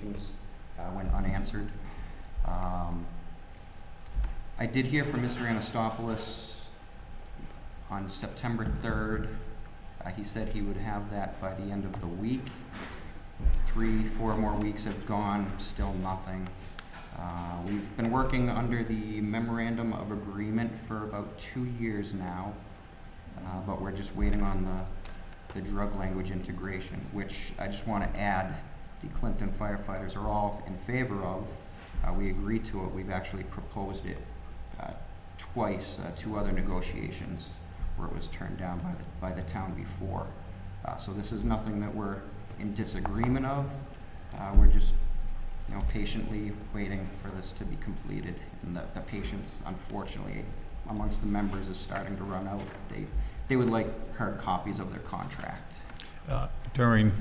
applications went unanswered. I did hear from Mr. Anastopoulos on September 3rd. He said he would have that by the end of the week. 3-4 more weeks have gone, still nothing. We've been working under the memorandum of agreement for about 2 years now, but we're just waiting on the drug language integration, which I just want to add, the Clinton firefighters are all in favor of. We agreed to it. We've actually proposed it twice, 2 other negotiations where it was turned down by the town before. So this is nothing that we're in disagreement of. We're just patiently waiting for this to be completed, and the patience, unfortunately, amongst the members is starting to run out. They would like hard copies of their contract. During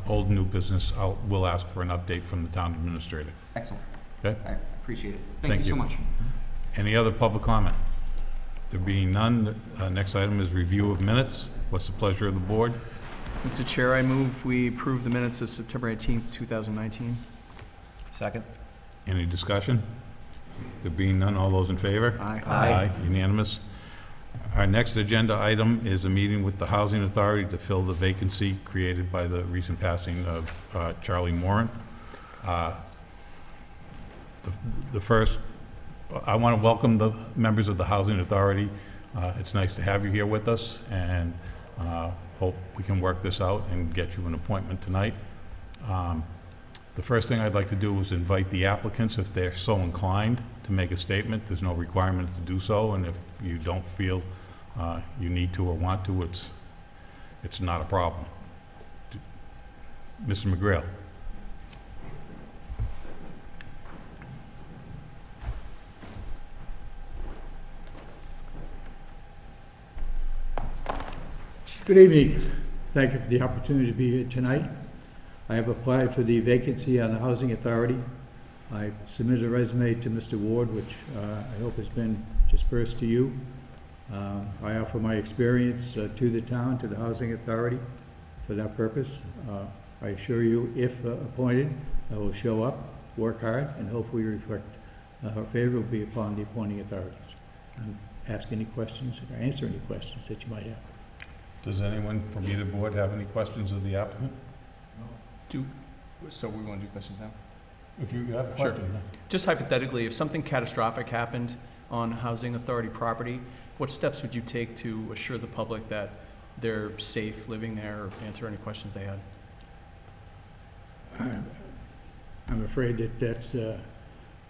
old and new business, we'll ask for an update from the town administrator. Excellent. Okay? I appreciate it. Thank you so much. Any other public comment? There being none, the next item is review of minutes. What's the pleasure of the board? Mr. Chair, I move we approve the minutes of September 18th, 2019. Second. Any discussion? There being none, all those in favor? Aye. Aye. Unanimous. Our next agenda item is a meeting with the Housing Authority to fill the vacancy created by the recent passing of Charlie Moran. The first, I want to welcome the members of the Housing Authority. It's nice to have you here with us, and hope we can work this out and get you an appointment tonight. The first thing I'd like to do is invite the applicants, if they're so inclined, to make a statement. There's no requirement to do so, and if you don't feel you need to or want to, it's not a problem. Mr. McGrail. Good evening. Thank you for the opportunity to be here tonight. I have applied for the vacancy on the Housing Authority. I submitted a resume to Mr. Ward, which I hope has been dispersed to you. I offer my experience to the town, to the Housing Authority for that purpose. I assure you, if appointed, I will show up, work hard, and hopefully reflect favorably upon the appointing authorities. And ask any questions or answer any questions that you might have. Does anyone from either board have any questions of the applicant? So we want to do questions now? If you have a Sure. question. Just hypothetically, if something catastrophic happened on Housing Authority property, what steps would you take to assure the public that they're safe living there, or answer any questions they had? I'm afraid that that's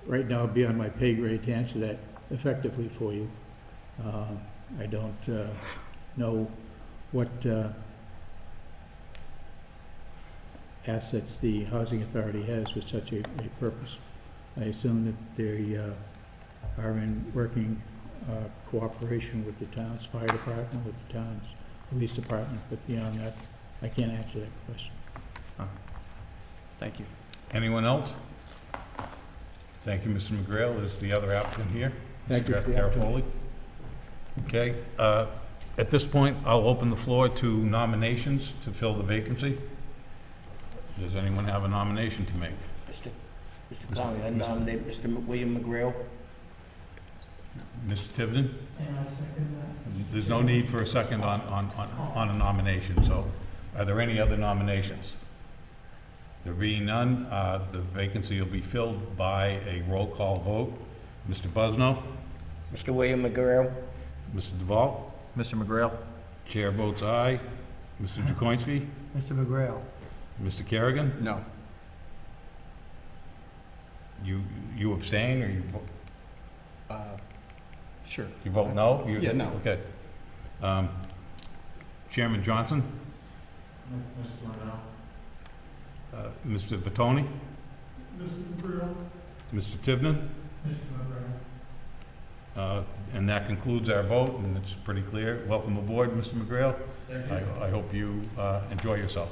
right now beyond my pay grade to answer that effectively for you. I don't know what assets the Housing Authority has with such a purpose. I assume that they are in working cooperation with the town's fire department, with the town's police department, but beyond that, I can't answer that question. Thank you. Anyone else? Thank you, Mr. McGrail. Is the other applicant here? Thank you for the Mr. opportunity. Garofoli? Okay. At this point, I'll open the floor to nominations to fill the vacancy. Does anyone have a nomination to make? Mr. Conley, I nominate Mr. William McGrail. Mr. Tiverton? And I second that. There's no need for a second on a nomination, so are there any other nominations? There being none, the vacancy will be filled by a roll call vote. Mr. Busno? Mr. William McGrail. Mr. Duval? Mr. McGrail. Chair votes aye. Mr. Jacoinski? Mr. McGrail. Mr. Kerrigan? No. You abstain, or Sure. you vote no? Yeah, no. Okay. Chairman Johnson? Mr. Vitoni? Mr. McGrail. Mr. Tiverton? Mr. McGrail. And that concludes our vote, and it's pretty clear. Welcome aboard, Mr. McGrail. I hope you enjoy yourself.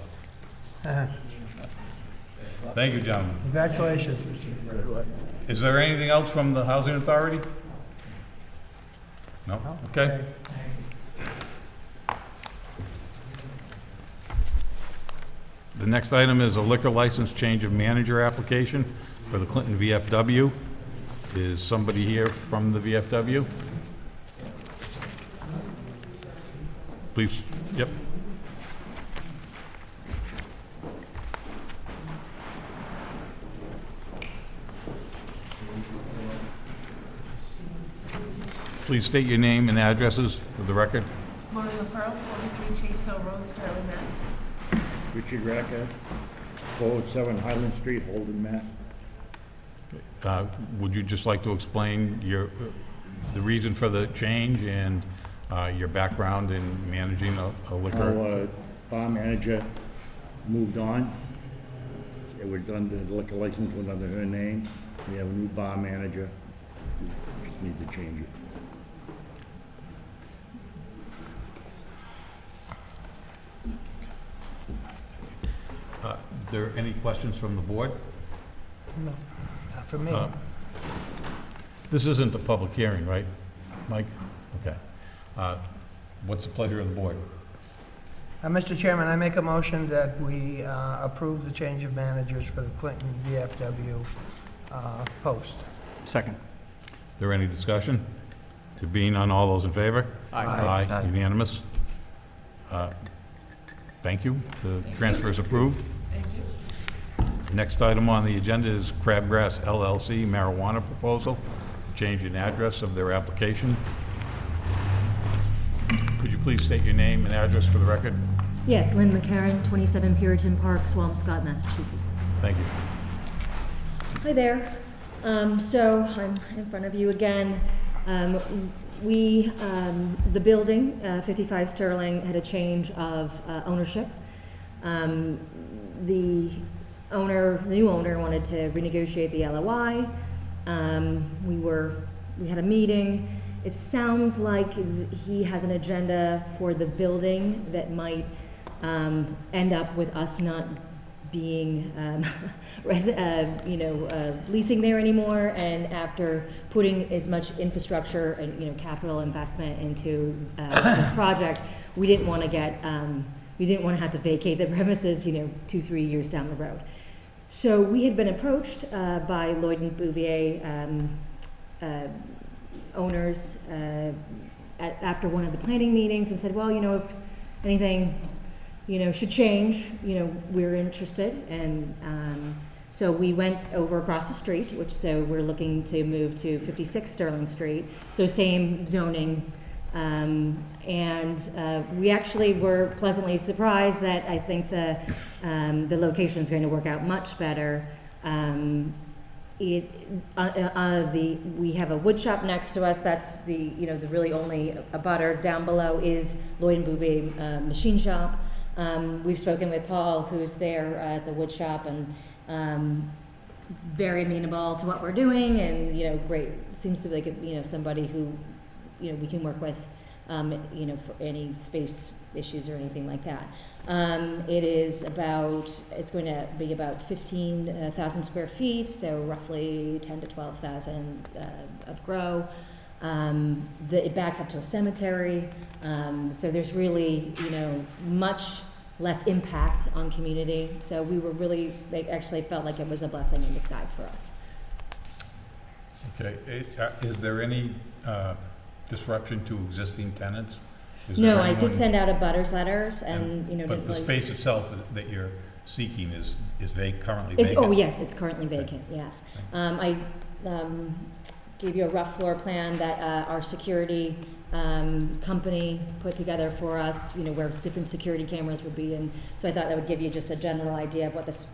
Thank you, gentlemen. Congratulations, Mr. McGrail. Is there anything else from the Housing Authority? No? Okay. The next item is a liquor license change of manager application for the Clinton VFW. Is somebody here from the VFW? Please, yep. Please state your name and addresses for the record. Mona Pearl, 43 Chase Hill Road, Sterling, Mass. Richard Racker, 407 Highland Street, Holden, Mass. Would you just like to explain the reason for the change and your background in managing a liquor? Our bar manager moved on. It was under, the liquor license was under her name. We have a new bar manager. We just need to change it. There any questions from the board? No, not for me. This isn't a public hearing, right, Mike? Okay. What's the pleasure of the board? Mr. Chairman, I make a motion that we approve the change of managers for the Clinton VFW post. Second. There any discussion? To being on, all those in favor? Aye. Aye, unanimous. Thank you. The transfer is approved. Thank you. Next item on the agenda is Crabgrass LLC marijuana proposal, change in address of their application. Could you please state your name and address for the record? Yes, Lynn McCarran, 27 Puritan Park, Swampscott, Massachusetts. Thank you. Hi there. So I'm in front of you again. The building, 55 Sterling, had a change of ownership. The new owner wanted to renegotiate the LOI. We had a meeting. It sounds like he has an agenda for the building that might end up with us not being, leasing there anymore. And after putting as much infrastructure and capital investment into this project, we didn't want to have to vacate the premises 2-3 years down the road. So we had been approached by Lloyd and Bouvier owners after one of the planning meetings and said, well, if anything should change, we're interested. And so we went over across the street, so we're looking to move to 56 Sterling Street, so same zoning. We actually were pleasantly surprised that I think the location is going to work out much better. We have a wood shop next to us. That's the really only abutter. Down below is Lloyd and Bouvier machine shop. We've spoken with Paul, who's there at the wood shop, and very amenable to what we're doing, and great. Seems to be like somebody who we can work with, for any space issues or anything like that. It's going to be about 15,000 square feet, so roughly 10 to 12,000 of grow. It backs up to a cemetery, so there's really, much less impact on community. So we were really, actually felt like it was a blessing in disguise for us. Okay. Is there any disruption to existing tenants? No, I did send out a butters letters and, But the space itself that you're seeking is currently It's, vacant? oh, yes, it's currently vacant, yes. I gave you a rough floor plan that our security company put together for us, where different security cameras would be, and so I thought that would give you just a general idea of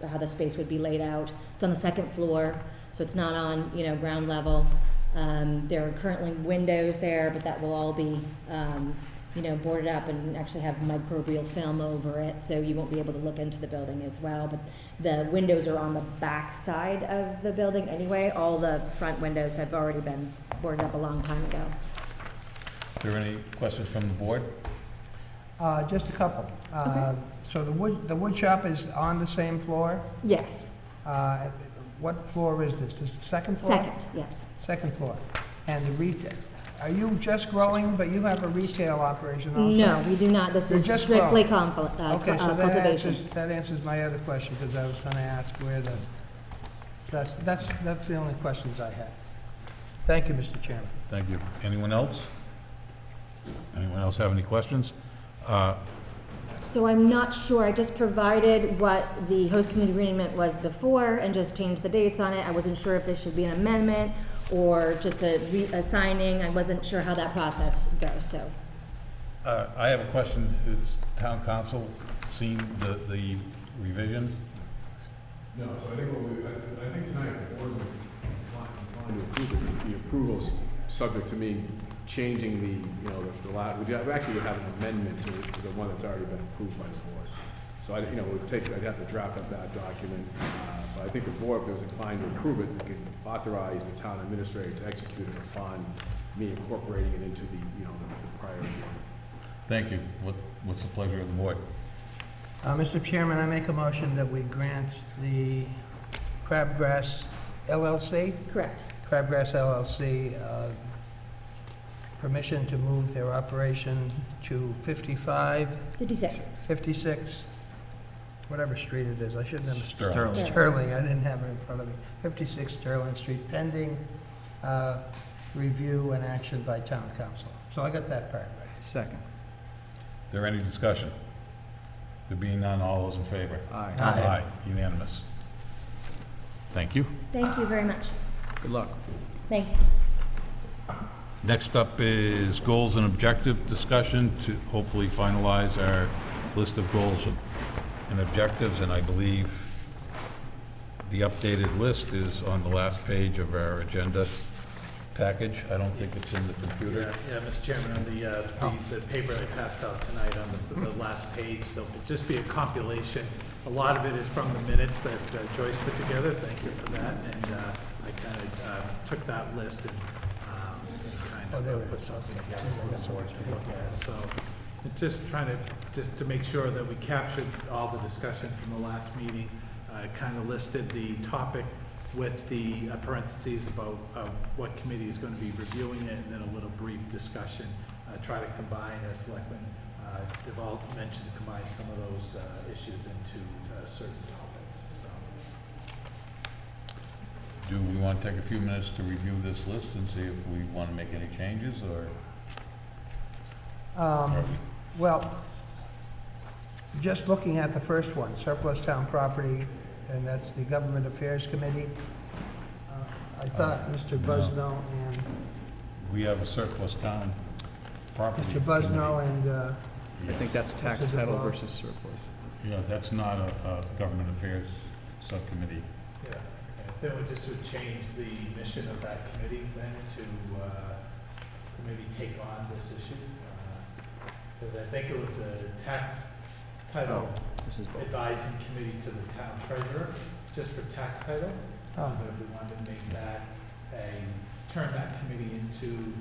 how the space would be laid out. It's on the second floor, so it's not on, ground level. There are currently windows there, but that will all be, boarded up and actually have microbial film over it, so you won't be able to look into the building as well. But the windows are on the back side of the building anyway. All the front windows have already been boarded up a long time ago. Are there any questions from the board? Just a couple. Okay. So the wood shop is on the same floor? Yes, What floor is this? This is the second floor? second, yes. Second floor. And the retail, Are you just growing, but you have a retail operation also? No, we do not. This You're is just strictly growing. Okay, so cultivation. that answers my other question, because I was gonna ask where the, that's the only questions I had. Thank you, Mr. Chairman. Thank you. Anyone else? Anyone else have any questions? So I'm not sure, I just provided what the host community agreement was before and just changed the dates on it. I wasn't sure if there should be an amendment or just a signing. I wasn't sure how that process goes, so. I have a question. Has town council seen the revision? No, so I think I think tonight the board's inclined to approve it. The approval's subject to me changing the actually would have an amendment to the one that's already been approved by the board. So I'd have to draft up that document, but I think the board, if it was inclined to approve it, we could authorize the town administrator to execute it upon me incorporating it into the prior agreement. Thank you. What's the pleasure of the board? Mr. Chairman, I make a motion that we grant the Crabgrass LLC, Correct. Crabgrass LLC, permission to move their operation to 56, whatever street it is. I shouldn't have. Sterling. Sterling, I didn't have it in front of me. 56 Sterling Street, pending review and action by town council. So I got that part right. Second. Is there any discussion? There being none, all those in favor? Aye. Aye. Unanimous. Thank you. Thank you very much. Good luck. Thank you. Next up is goals and objective discussion to hopefully finalize our list of goals and objectives, and I believe the updated list is on the last page of our agenda package. I don't think it's in the computer. Yeah, Mr. Chairman, on the paper I passed out tonight on the last page, there'll just be a compilation. A lot of it is from the minutes that Joyce put together. Thank you for that. And I kind of took that list and kind of put something together for the board to look at. So just trying to make sure that we captured all the discussion from the last meeting. I kind of listed the topic with the parentheses about what committee is going to be reviewing it, and then a little brief discussion. Try to combine, as Selectmen have all mentioned, combine some of those issues into certain topics. So. Do we want to take a few minutes to review this list and see if we want to make any changes, or? Well, just looking at the first one, surplus town property, and that's the Government Affairs Committee. I thought Mr. Busno and We have a surplus town property. Mr. Busno and I think that's tax Mr. title DeVault. versus surplus. Yeah, that's not a government affairs subcommittee. Yeah, then we just would change the mission of that committee then to maybe take on this issue. Because I think it was a tax title This is both. advising committee to the town treasurer, just for tax title. Oh. But if we wanted to make that turn that committee into,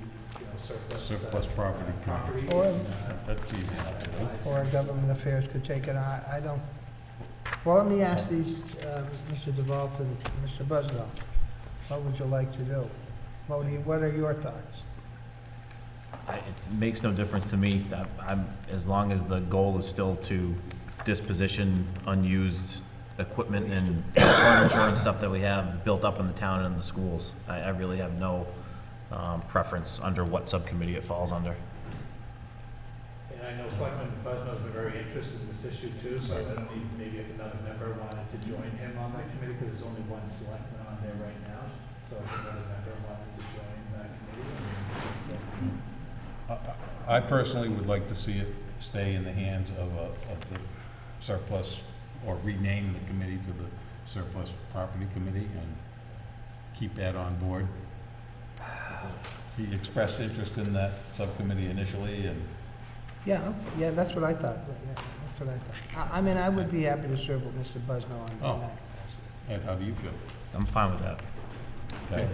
Surplus property committee. Or- That's easy enough to do. or Government Affairs could take it on. I don't, well, let me ask these, Mr. DeVault and Mr. Busno, what would you like to do? What are your thoughts? It makes no difference to me. As long as the goal is still to disposition unused equipment and furniture and stuff that we have built up in the town and in the schools. I really have no preference under what subcommittee it falls under. And I know Selectman Busno's been very interested in this issue too, so I don't know, maybe if another member wanted to join him on that committee, because there's only one selectman on there right now. So if another member wanted to join that committee. I personally would like to see it stay in the hands of the surplus, or rename the committee to the surplus property committee and keep that on board. He expressed interest in that subcommittee initially, and Yeah, that's what I thought. Yeah, that's what I thought. I mean, I would be happy to serve with Mr. Busno on Oh. that. Ed, how do you feel? I'm fine with that. Okay.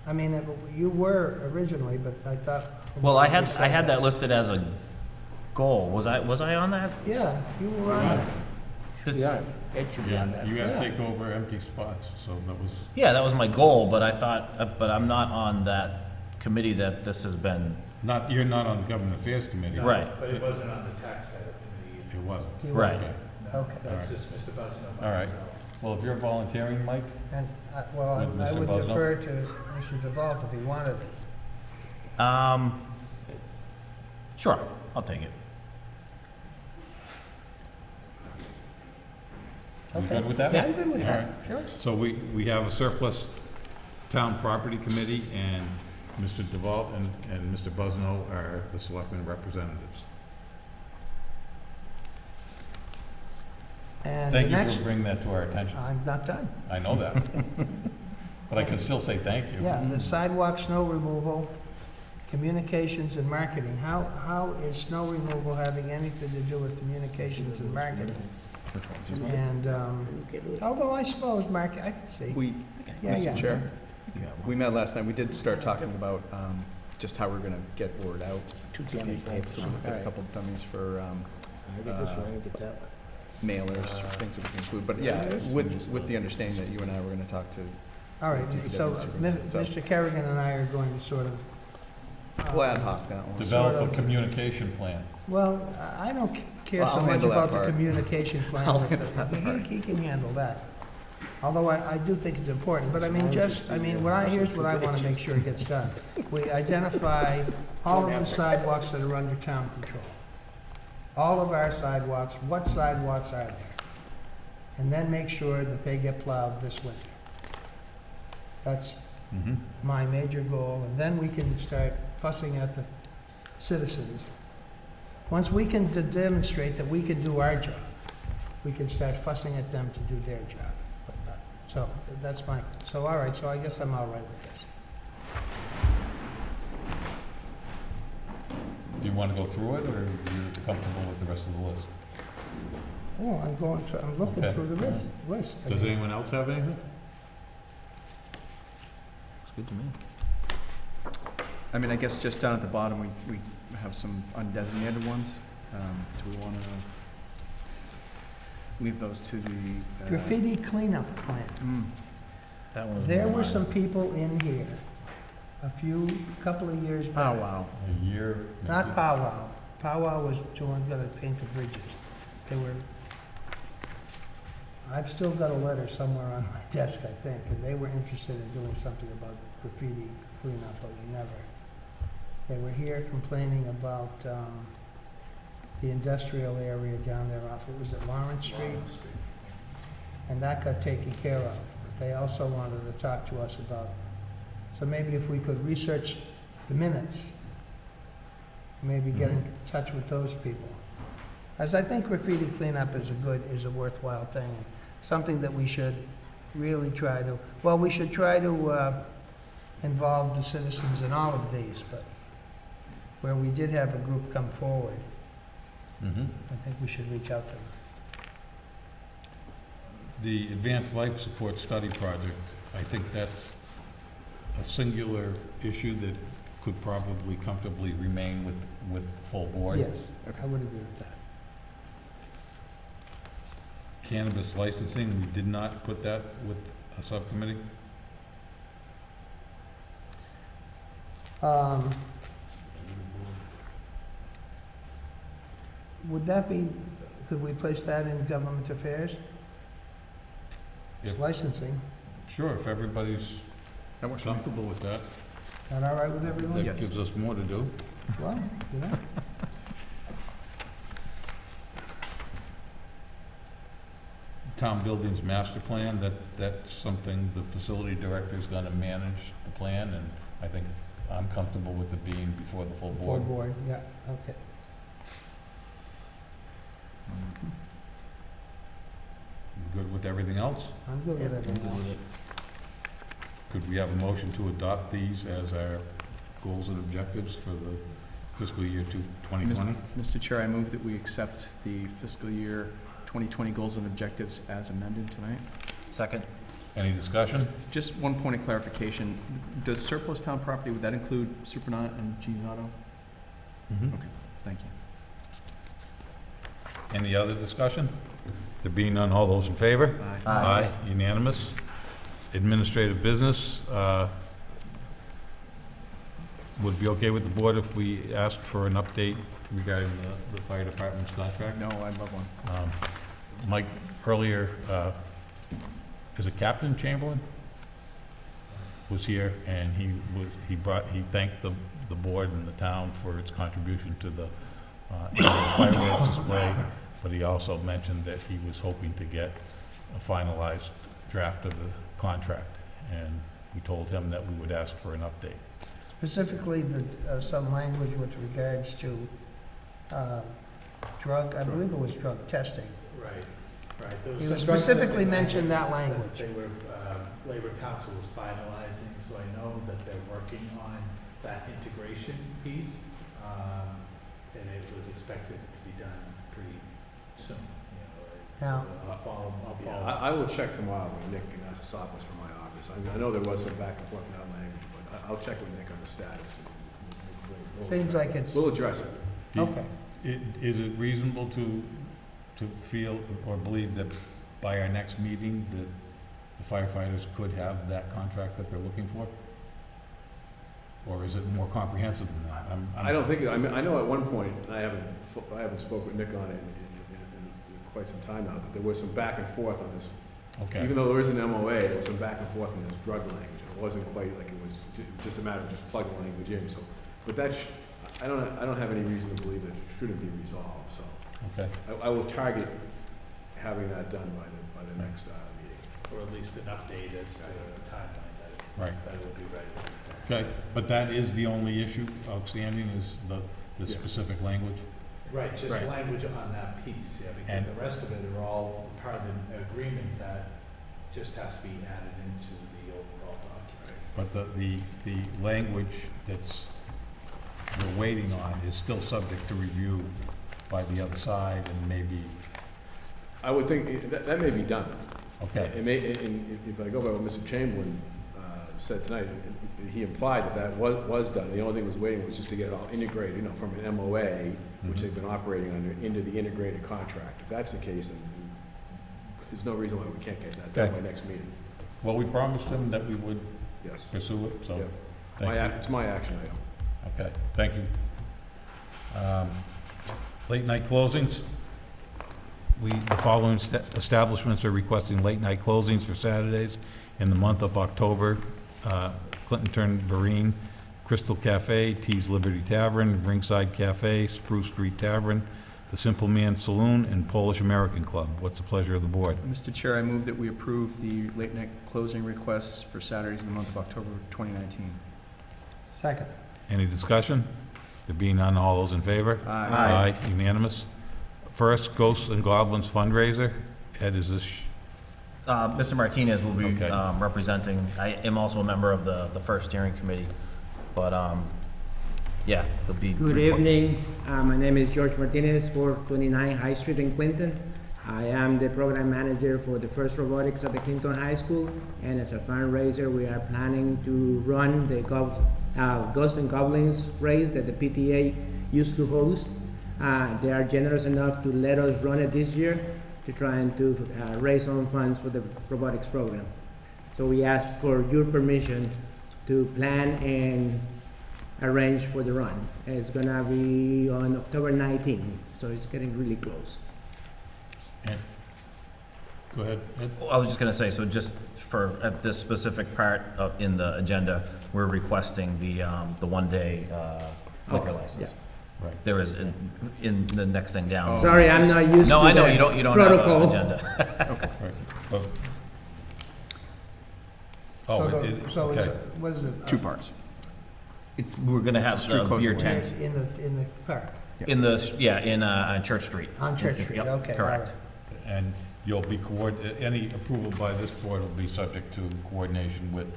I mean, you were originally, but I thought. Well, I had that listed as a goal. Was I on that? Yeah, you were on that. 'Cause- Yeah, it should be on Yeah, that. you gotta Yeah. take over empty spots, so that was, Yeah, that was my goal, but I thought, but I'm not on that committee that this has been, Not, you're not on the Government Affairs Committee. Right. But it wasn't on the tax title committee. It wasn't. You Right. Okay. Okay. That's just Mr. Busno. All right. Well, if you're volunteering, Mike, And, well, With I Mr. would Bosno? defer to Mr. DeVault if he wanted. sure, I'll take it. you Okay. good with that? Yeah, I'm good with All that, right. sure. So we have a surplus town property committee, and Mr. DeVault and Mr. Busno are the selectmen representatives. And the Thank you next, for bringing that to our attention. I'm not done. I know that. But I can still say thank you. Yeah, the sidewalk snow removal, communications and marketing. How is snow removal having anything to do with communications and marketing? And, although I suppose I can see. We, Yeah, yeah. Mr. Chair, we met last night, we did start talking about just how we're gonna get word out to the people. So we looked at a couple of dummies for mailers, or things that we can include. But yeah, with the understanding that you and I were gonna talk to, All right, so Mr. Kerrigan and I are going to sort of. we'll ad hoc that one. Develop Sort a of. communication plan. Well, I don't care Well, so I'll much handle that about the part. communication plan. I'll but handle that part. He can handle that. Although I do think it's important, but I mean, here's what I want to make sure gets done. We identify all of the sidewalks that are under town control. All of our sidewalks, what sidewalks are there? And then make sure that they get plowed this winter. That's Mm-hmm. my major goal, and then we can start fussing at the citizens. Once we can demonstrate that we can do our job, we can start fussing at them to do their job. So that's all right, so I guess I'm all right with this. Do you want to go through it, or are you comfortable with the rest of the list? Oh, I'm looking Okay. through the list. I Does mean, anyone else have anything? Looks good to me. I mean, I guess just down at the bottom, we have some undesignated ones. Do we wanna leave those to the? Graffiti cleanup plan. That one was There more were mine. some people in here couple of years back. Oh, wow. A year? Not maybe? powwow. Powwow was gonna paint the bridges. I've still got a letter somewhere on my desk, I think, and they were interested in doing something about graffiti cleanup, but we never. They were here complaining about, the industrial area down there off, was it Lawrence Street? And that got taken care of. But they also wanted to talk to us about, so maybe if we could research the minutes, maybe get in touch with those people. As I think graffiti cleanup is a worthwhile thing, something that we should really try to, we should try to involve the citizens in all of these, but where we did have a group come forward, Mm-hmm. I think we should reach out to them. The Advanced Life Support Study Project, I think that's a singular issue that could probably comfortably remain with full board. Yes, I would agree with that. Cannabis licensing, we did not put that with a subcommittee. Would that be, could we place that in government affairs? It's If- licensing. Sure, if everybody's That works for me. comfortable with that, That all right with everyone? that Yes. gives us more to do. Well, you know, Town Buildings Master Plan, that's something the facility director's gonna manage the plan, and I think I'm comfortable with it being before the full full board. board, yeah, okay. Good with everything else? I'm good with I'm everything good else. with it. Could we have a motion to adopt these as our goals and objectives for the fiscal year 2020? Mr. Chair, I move that we accept the fiscal year 2020 goals and objectives as amended tonight. Second? Any discussion? Just one point of clarification. Does surplus town property, would that include Supernaut and Gene's Auto? Okay, thank you. Any other discussion? There being none, all those in favor? Aye. Unanimous. Administrative business, would it be okay with the board if we asked for an update regarding the fire department's contract? No, I'd love one. Mike, earlier, is it Captain Chamberlain? Was here, and he thanked the board and the town for its contribution to the fireworks display, but he also mentioned that he was hoping to get a finalized draft of the contract, and we told him that we would ask for an update. Specifically, some language with regards to I believe it was drug testing. Right, right. There You some drug specifically testing mentioned that language language. They were, Labor Council was finalizing, so I know that they're working on that integration piece. And it was expected to be done pretty soon, you know. Now- I'll follow. I will check tomorrow with Nick and Asopoulos from my office. I know there was some back and forth in that language, but I'll check with Nick on the status. Seems like it's, We'll address it. okay. Is it reasonable to feel or believe that by our next meeting, that the firefighters could have that contract that they're looking for? Or is it more comprehensive than that? I don't think, I know at one point, I haven't spoken with Nick on it in quite some time now, but there was some back and forth on this. Okay. Even though there is an MOA, there was some back and forth on this drug language. It wasn't quite like it was just a matter of just plugging language in, so. But I don't have any reason to believe that it shouldn't be resolved, so. Okay. I will target having that done by the next meeting. Or at least an update as to the timeline Right. that it will be ready. Okay, but that is the only issue outstanding, is the Yes. specific language? Right, just Right. language on that piece, yeah, because And- the rest of it are all part of the agreement that just has to be added into the overall document. But the language that's we're waiting on is still subject to review by the other side, and maybe, I would think that may be done. okay, It may, if I go by what Mr. Chamberlain said tonight, he implied that was done. The only thing was waiting was just to get it all integrated, from an MOA, which they've been operating under, into the integrated contract. If that's the case, then there's no reason why we can't get that done Okay. by next meeting. well, we promised him that we would Yes. pursue it, so, Yeah. thank you. It's my action item. Okay, thank you. Late night closings. The following establishments are requesting late night closings for Saturdays in the month of October. Clinton Turn Vereen, Crystal Cafe, Tees Liberty Tavern, Ringside Cafe, Spruce Street Tavern, The Simple Man Saloon, and Polish American Club. What's the pleasure of the board? Mr. Chair, I move that we approve the late night closing requests for Saturdays in the month of October 2019. Second. Any discussion? There being none, all those in favor? Aye. Unanimous. First, Ghosts and Goblins fundraiser. Ed, is this, Mr. Martinez will be Okay. representing, I am also a member of the first steering committee, but, yeah, he'll be. Good evening. My name is George Martinez, 429 High Street in Clinton. I am the program manager for the First Robotics at the Clinton High School, and as a fundraiser, we are planning to run the Ghosts and Goblins race that the PTA used to host. They are generous enough to let us run it this year to try and to raise some funds for the robotics program. So we asked for your permission to plan and arrange for the run. It's gonna be on October 19th, so it's getting really close. Ed? Go ahead, Ed. I was just gonna say, so just for, at this specific part in the agenda, we're requesting the one-day liquor license. Right. There is, in the next thing down. Sorry, I'm not used to No, I know, the you don't have protocol. an agenda. Right. Oh, So it- so it's, okay. what is it? Two parts. We're gonna have It's a street the closing beer event. tent In the park, on Church Street. on Church Street, Yep, okay. all correct. right. And you'll be any approval by this board will be subject to coordination with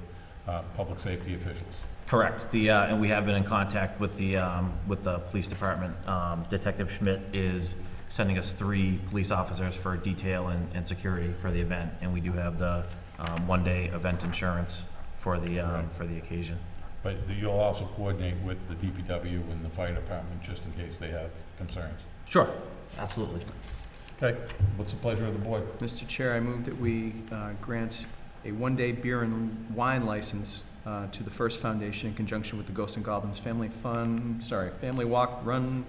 public safety officials. Correct. And we have been in contact with the police department. Detective Schmidt is sending us 3 police officers for detail and security for the event. And we do have the one-day event insurance for the occasion. But you'll also coordinate with the DPW and the fire department just in case they have concerns. Sure, absolutely. Okay, what's the pleasure of the board? Mr. Chair, I move that we grant a one-day beer and wine license to the First Foundation in conjunction with the Ghosts and Goblins Family Walk Run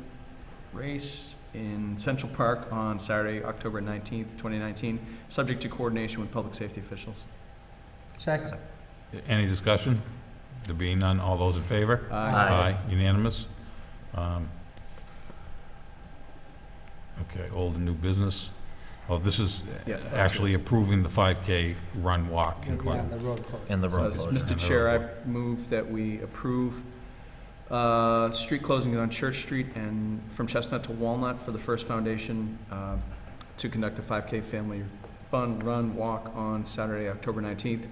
Race in Central Park on Saturday, October 19th, 2019, subject to coordination with public safety officials. Second. Any discussion? There being none, all those in favor? Aye. Unanimous. Okay, old and new business. Oh, this is Yeah. actually approving the 5K run walk in Yeah, Clinton. the road closed. And the road closure. Mr. Chair, I move that we approve street closing on Church Street and from Chestnut to Walnut for the First Foundation to conduct a 5K family fun run walk on Saturday, October 19th.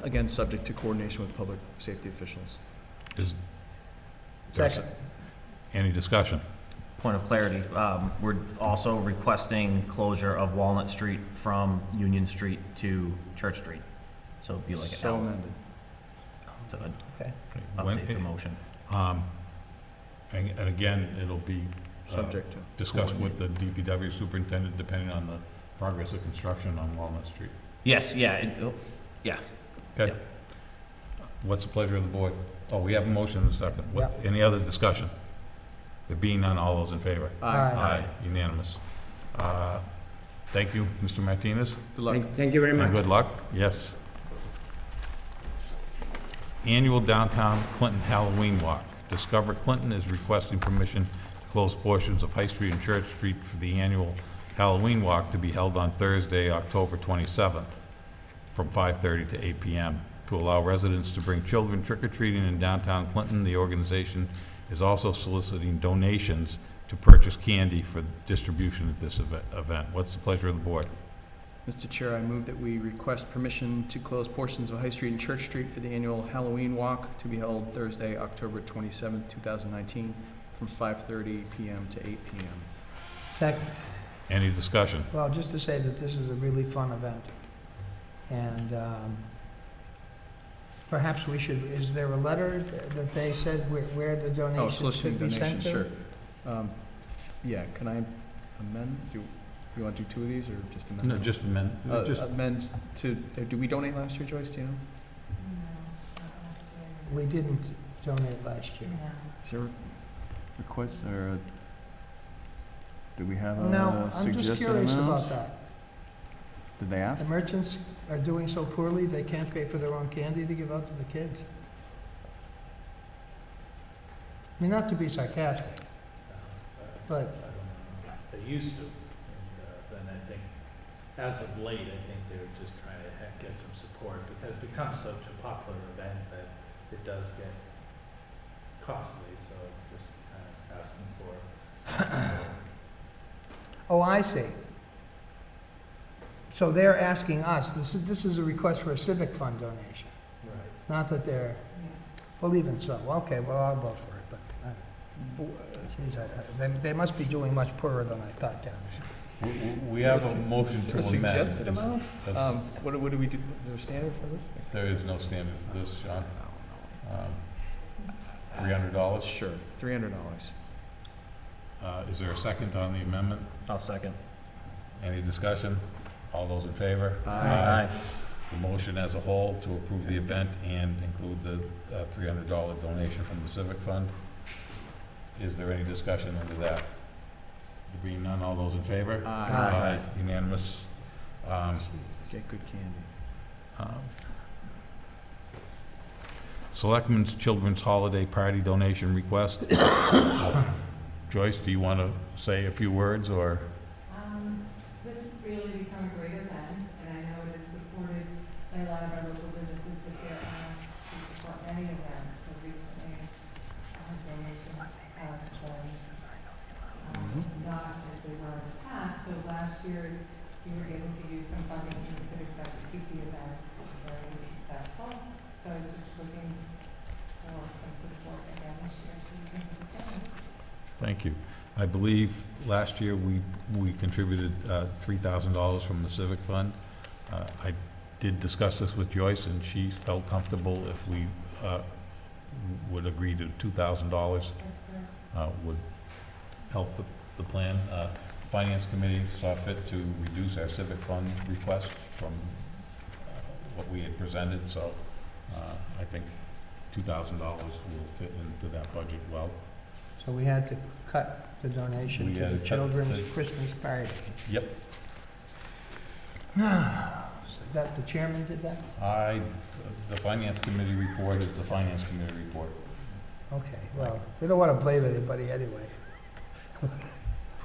Again, subject to coordination with public safety officials. Is there a Second. Any discussion? Point of clarity, we're also requesting closure of Walnut Street from Union Street to Church Street. So it'd be like an So L amended. to Okay. When- update the motion. And again, it'll be Subject to. discussed with the DPW superintendent, depending on the progress of construction on Walnut Street. Yes, yeah, yeah. Okay. Yep. What's the pleasure of the board? Oh, we have a motion in a second. Any other discussion? There being none, all those in favor? Aye. Unanimous. Thank you, Mr. Martinez. Good luck. Thank you very And much. good luck, yes. Annual Downtown Clinton Halloween Walk. Discover Clinton is requesting permission to close portions of High Street and Church Street for the annual Halloween Walk to be held on Thursday, October 27th, from 5:30 to 8 p.m. To allow residents to bring children trick-or-treating in downtown Clinton, the organization is also soliciting donations to purchase candy for distribution at this event. What's the pleasure of the board? Mr. Chair, I move that we request permission to close portions of High Street and Church Street for the annual Halloween walk to be held Thursday, October 27th, 2019, from 5:30 p.m. to 8 p.m. Second. Any discussion? Well, just to say that this is a really fun event. And perhaps we should, is there a letter that they said where the Oh, donations soliciting should be sent donations, to? sure. Yeah, can I amend? Do you want to do two of these or just amend? No, them? just amend. Just Amend to, did we donate last year, Joyce, do you know? We didn't donate last year. Is there a request or do we have No, I'm just curious about that. Did they ask? The merchants are doing so poorly, they can't pay for their own candy to give out to the kids. I mean, not to be sarcastic, but They used to, and then I think, as of late, I think they're just trying to get some support, because it becomes such a popular event that it does get costly, so just kind of asking for. oh, I see. So they're asking us, this is a request for a civic fund donation, Right. not that they're, well, even so, okay, well, I'll vote for it, but, geez, they must be doing much poorer than I thought down there. We have a motion Is to there a amend. suggested amount? That's- What do we do? Is there a standard for this? There is no standard for this, Sean. $300. Sure, $300. Is there a second on the amendment? I'll second. Any discussion? All those in favor? Aye. The motion as a whole to approve the event and include the $300 donation from the Civic Fund. Is there any discussion into that? There being none, all those in favor? Aye. Unanimous. Get good candy. Selectmen's Children's Holiday Party donation request. Joyce, do you want to say a few words, or? This has really become a great event, and I know it is supported by a lot of our local businesses, but they're asked to support many events. So recently, donations have been not as they were in the past. So last year, we were able to use some funding from the civic fund to keep the event very successful. So I was just looking for some support again this year, so we can do the same. Thank you. I believe last year we contributed $3,000 from the Civic Fund. I did discuss this with Joyce, and she felt comfortable if we would agree to $2,000 That's correct. would help the plan. Finance Committee saw fit to reduce our Civic Fund request from what we had presented, so I think $2,000 will fit into that budget well. So we had to cut the donation We to had the to cut children's the- Christmas party. Yep. So that, the chairman did that? The finance committee report is the finance committee report. Okay, well, we don't want to blame anybody anyway.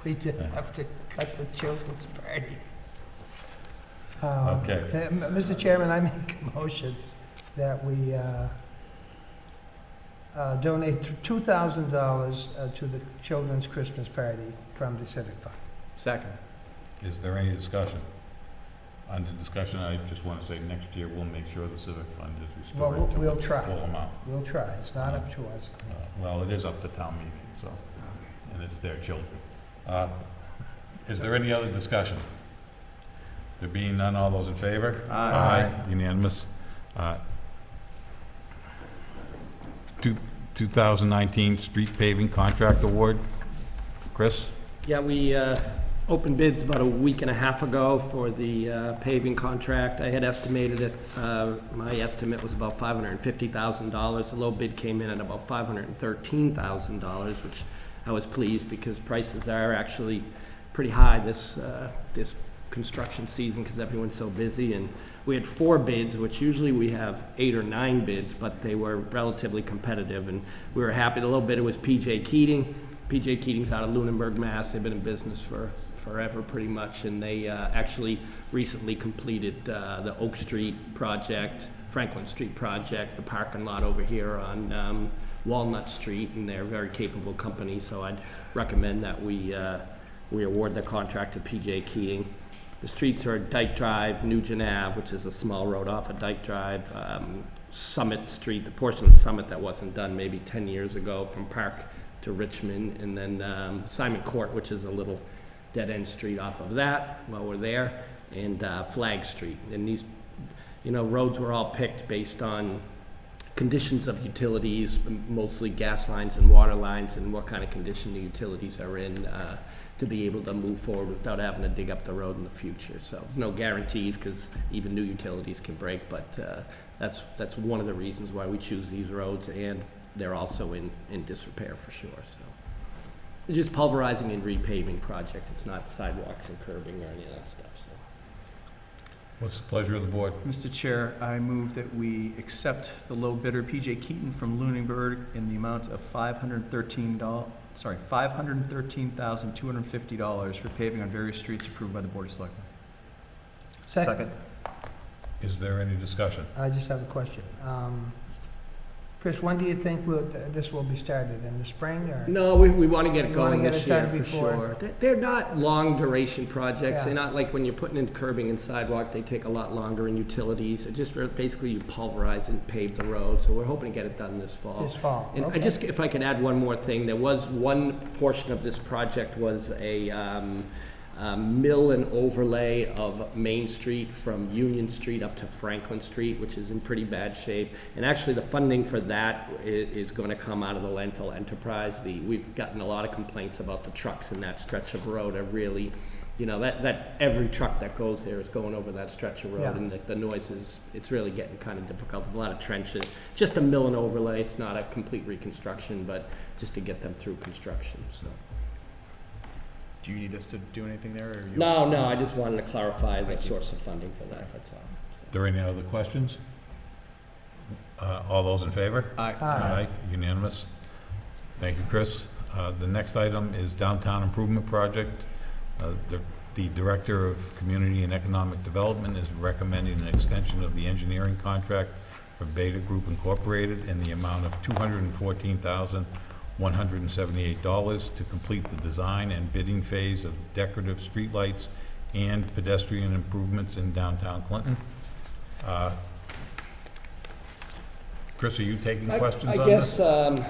We did have to cut the children's party. Okay. Mr. Chairman, I make a motion that we donate $2,000 to the children's Christmas party from the Civic Fund. Second. Is there any discussion? Under discussion, I just want to say next year we'll make sure the civic fund is Well, restored to we'll its try. full amount. We'll try, it's not up to us. Well, it is up to town meeting, so, and it's their children. Is there any other discussion? There being none, all those in favor? Aye. Unanimous. 2019 street paving contract award. Chris? Yeah, we opened bids about a week and a half ago for the paving contract. I had estimated it, my estimate was about $550,000. The low bid came in at about $513,000, which I was pleased because prices are actually pretty high this construction season because everyone's so busy. And we had 4 bids, which usually we have 8 or 9 bids, but they were relatively competitive, and we were happy. The low bidder was PJ Keating. PJ Keating's out of Lunenburg, Mass. They've been in business for forever, pretty much, and they actually recently completed the Oak Street project, Franklin Street project, the parking lot over here on Walnut Street, and they're a very capable company, so I'd recommend that we award the contract to PJ Keating. The streets are Dyke Drive, Nugent Ave, which is a small road off of Dyke Drive, Summit Street, the portion of Summit that wasn't done maybe 10 years ago from Park to Richmond, and then Simon Court, which is a little dead-end street off of that while we're there, and Flag Street. And these, roads were all picked based on conditions of utilities, mostly gas lines and water lines, and what kind of condition the utilities are in to be able to move forward without having to dig up the road in the future. So there's no guarantees because even new utilities can break, but that's one of the reasons why we choose these roads, and they're also in disrepair for sure. So it's just pulverizing and repaving project. It's not sidewalks and curbing or any of that stuff. So. What's the pleasure of the board? Mr. Chair, I move that we accept the low bidder, PJ Keaton from Lunenburg, in the amount of $513,250 for paving on various streets approved by the Board of Selectmen. Second. Is there any discussion? I just have a question. Chris, when do you think this will be started, in the spring or? No, we want to get it You wanna going get this it year done for before? sure. They're not long duration projects. Yeah. They're not like when you're putting in curbing and sidewalk, they take a lot longer in utilities. It just basically you pulverize and pave the road. So we're hoping to get it done this fall. This fall, And okay. if I could add one more thing, there was one portion of this project was a mill and overlay of Main Street from Union Street up to Franklin Street, which is in pretty bad shape. And actually, the funding for that is going to come out of the landfill enterprise. We've gotten a lot of complaints about the trucks in that stretch of road are really, that every truck that goes there is going over that stretch of road, Yeah. and the noise it's really getting kind of difficult. There's a lot of trenches. Just a mill and overlay. It's not a complete reconstruction, but just to get them through construction, so. Do you need us to do anything there, or you? No, I just wanted to clarify the source of funding for that, that's all. Are there any other questions? All those in favor? Aye. Aye. Unanimous. Thank you, Chris. The next item is Downtown Improvement Project. The Director of Community and Economic Development is recommending an extension of the engineering contract for Beta Group Incorporated in the amount of $214,178 to complete the design and bidding phase of decorative streetlights and pedestrian improvements in downtown Clinton. Chris, are you taking questions on this? I guess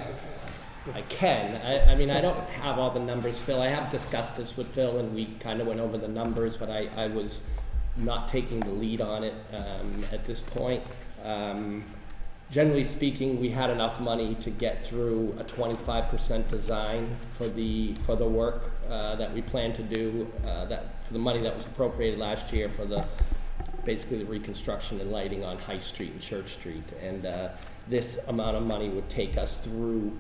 I can. I mean, I don't have all the numbers, Phil. I have discussed this with Phil, and we kind of went over the numbers, but I was not taking the lead on it at this point. Generally speaking, we had enough money to get through a 25% design for the work that we plan to do. For the money that was appropriated last year for the basically the reconstruction and lighting on High Street and Church Street. And this amount of money would take us through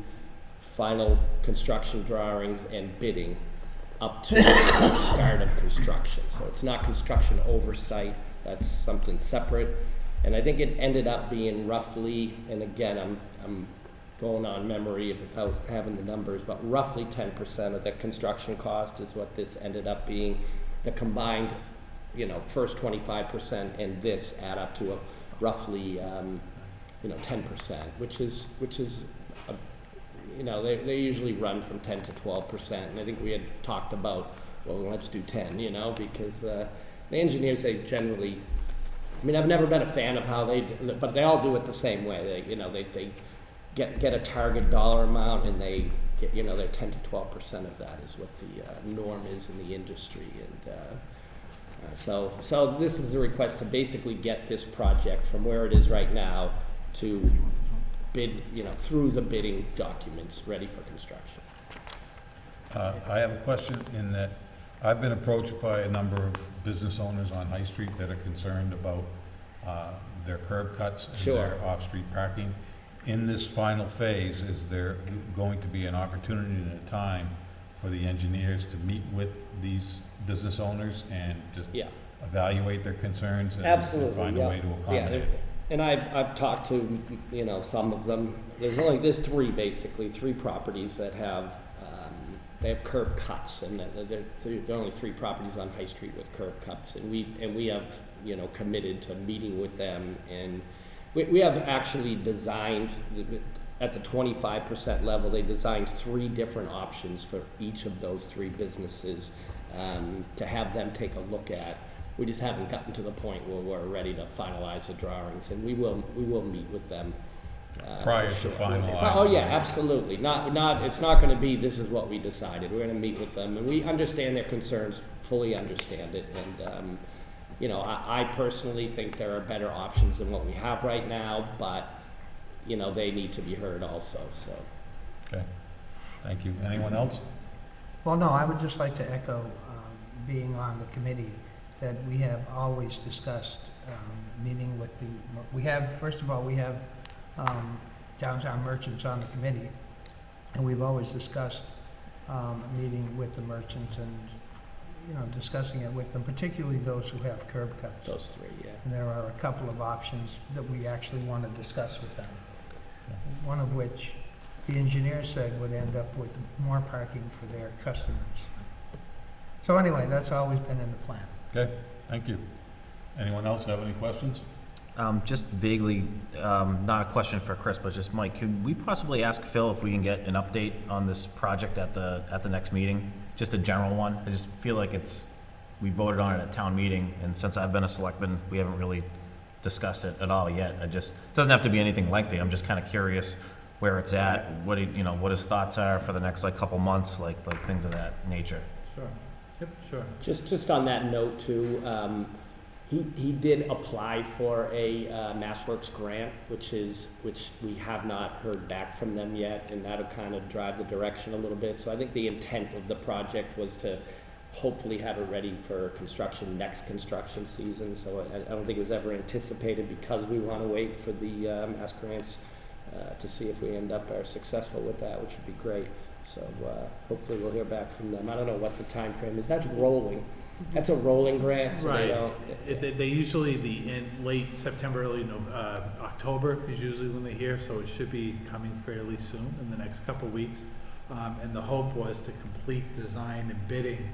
final construction drawings and bidding up to the start of construction. So it's not construction oversight, that's something separate. And I think it ended up being roughly, and again, I'm going on memory without having the numbers, but roughly 10% of the construction cost is what this ended up being. The combined, first 25% and this add up to a roughly, 10%, which is they usually run from 10 to 12%, and I think we had talked about, well, let's do 10, because the engineers, they generally, I've never been a fan of how they do, but they all do it the same way. They get a target dollar amount, and they get, their 10 to 12% of that is what the norm is in the industry, and so this is a request to basically get this project from where it is right now to bid, through the bidding documents, ready for construction. I have a question in that I've been approached by a number of business owners on High Street that are concerned about their curb cuts and Sure. their off-street parking. In this final phase, is there going to be an opportunity and a time for the engineers to meet with these business owners and just Yeah. evaluate their concerns and Absolutely, find a way to accommodate? And I've talked to, some of them. There's three properties that have, they have curb cuts, and there are only three properties on High Street with curb cuts, and we have, committed to meeting with them, and we have actually designed, at the 25% level, they designed 3 different options for each of those 3 businesses to have them take a look at. We just haven't gotten to the point where we're ready to finalize the drawings, and we will meet with them. Prior for to sure. finalizing. Oh, yeah, absolutely. It's not gonna be, this is what we decided. We're gonna meet with them, and we understand their concerns, fully understand it, and, I personally think there are better options than what we have right now, but, they need to be heard also, so. Okay, thank you. Anyone else? Well, no, I would just like to echo, being on the committee, that we have always discussed meeting with first of all, we have downtown merchants on the committee, and we've always discussed meeting with the merchants and, discussing it with them, particularly those who have curb cuts. Those 3, yeah. And there are a couple of options that we actually want to discuss with them. One of which the engineer said would end up with more parking for their customers. So anyway, that's always been in the plan. Okay, thank you. Anyone else have any questions? Just vaguely, not a question for Chris, but just Mike, could we possibly ask Phil if we can get an update on this project at the next meeting? Just a general one. I just feel like we voted on it at town meeting, and since I've been a selectman, we haven't really discussed it at all yet. It doesn't have to be anything lengthy. I'm just kind of curious where it's at, what his thoughts are for the next couple months, like things of that nature. Sure. Yep, sure. Just on that note too, he did apply for a MassWorks grant, which we have not heard back from them yet, and that'll kind of drive the direction a little bit. So I think the intent of the project was to hopefully have it ready for construction next construction season. So I don't think it was ever anticipated, because we want to wait for the Mass grants to see if we end up successful with that, which would be great. So hopefully we'll hear back from them. I don't know what the time frame is. That's rolling. That's a rolling grant, so they don't. They usually, in late September, early October is usually when they hear, so it should be coming fairly soon, in the next couple of weeks. And the hope was to complete design and bidding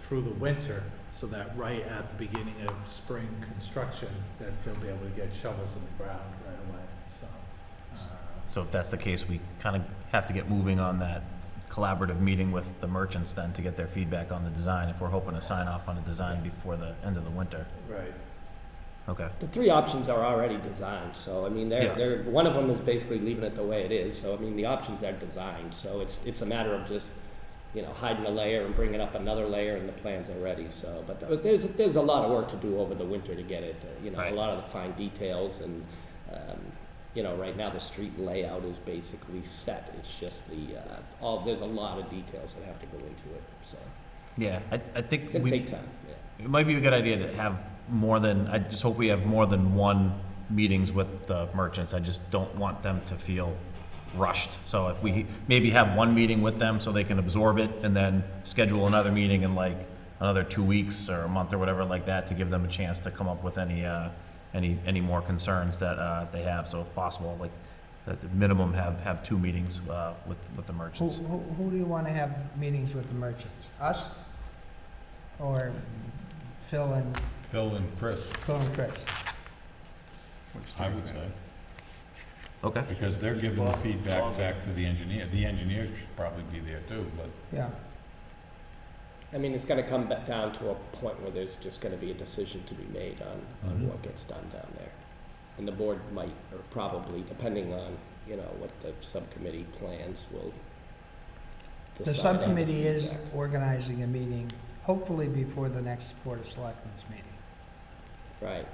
through the winter, so that right at the beginning of spring construction, that they'll be able to get shovels in the ground right away, so. So if that's the case, we kind of have to get moving on that collaborative meeting with the merchants then to get their feedback on the design, if we're hoping to sign off on a design before the end of the winter. Right. Okay. The 3 options are already designed, so I mean, they're one of them is basically leaving it the way it is. So I mean, the options are designed, so it's a matter of just hiding a layer and bringing up another layer, and the plans are ready. So, but there's a lot of work to do over the winter to get it. Right. A lot of the fine details, and right now the street layout is basically set. It's just there's a lot of details that have to go into it. So Yeah, I think it'll take time. Yeah. it might be a good idea to have I just hope we have more than one meetings with the merchants. I just don't want them to feel rushed. So if we maybe have one meeting with them so they can absorb it, and then schedule another meeting in like another 2 weeks or a month or whatever like that, to give them a chance to come up with any more concerns that they have. So if possible, like at the minimum have 2 meetings with the merchants. Who do you want to have meetings with the merchants? Us? Or Phil and Phil and Chris, Chris? I would say, Okay. because they're giving the feedback back to the engineer. The engineers should probably be there too, but Yeah. I mean, it's gonna come back down to a point where there's just gonna be a decision to be made on Mhm. what gets done down there. And the board might, or probably, depending on, you know, what the subcommittee plans, will The decide on subcommittee is feedback. organizing a meeting, hopefully before the next Board of Selectmen's meeting. Right.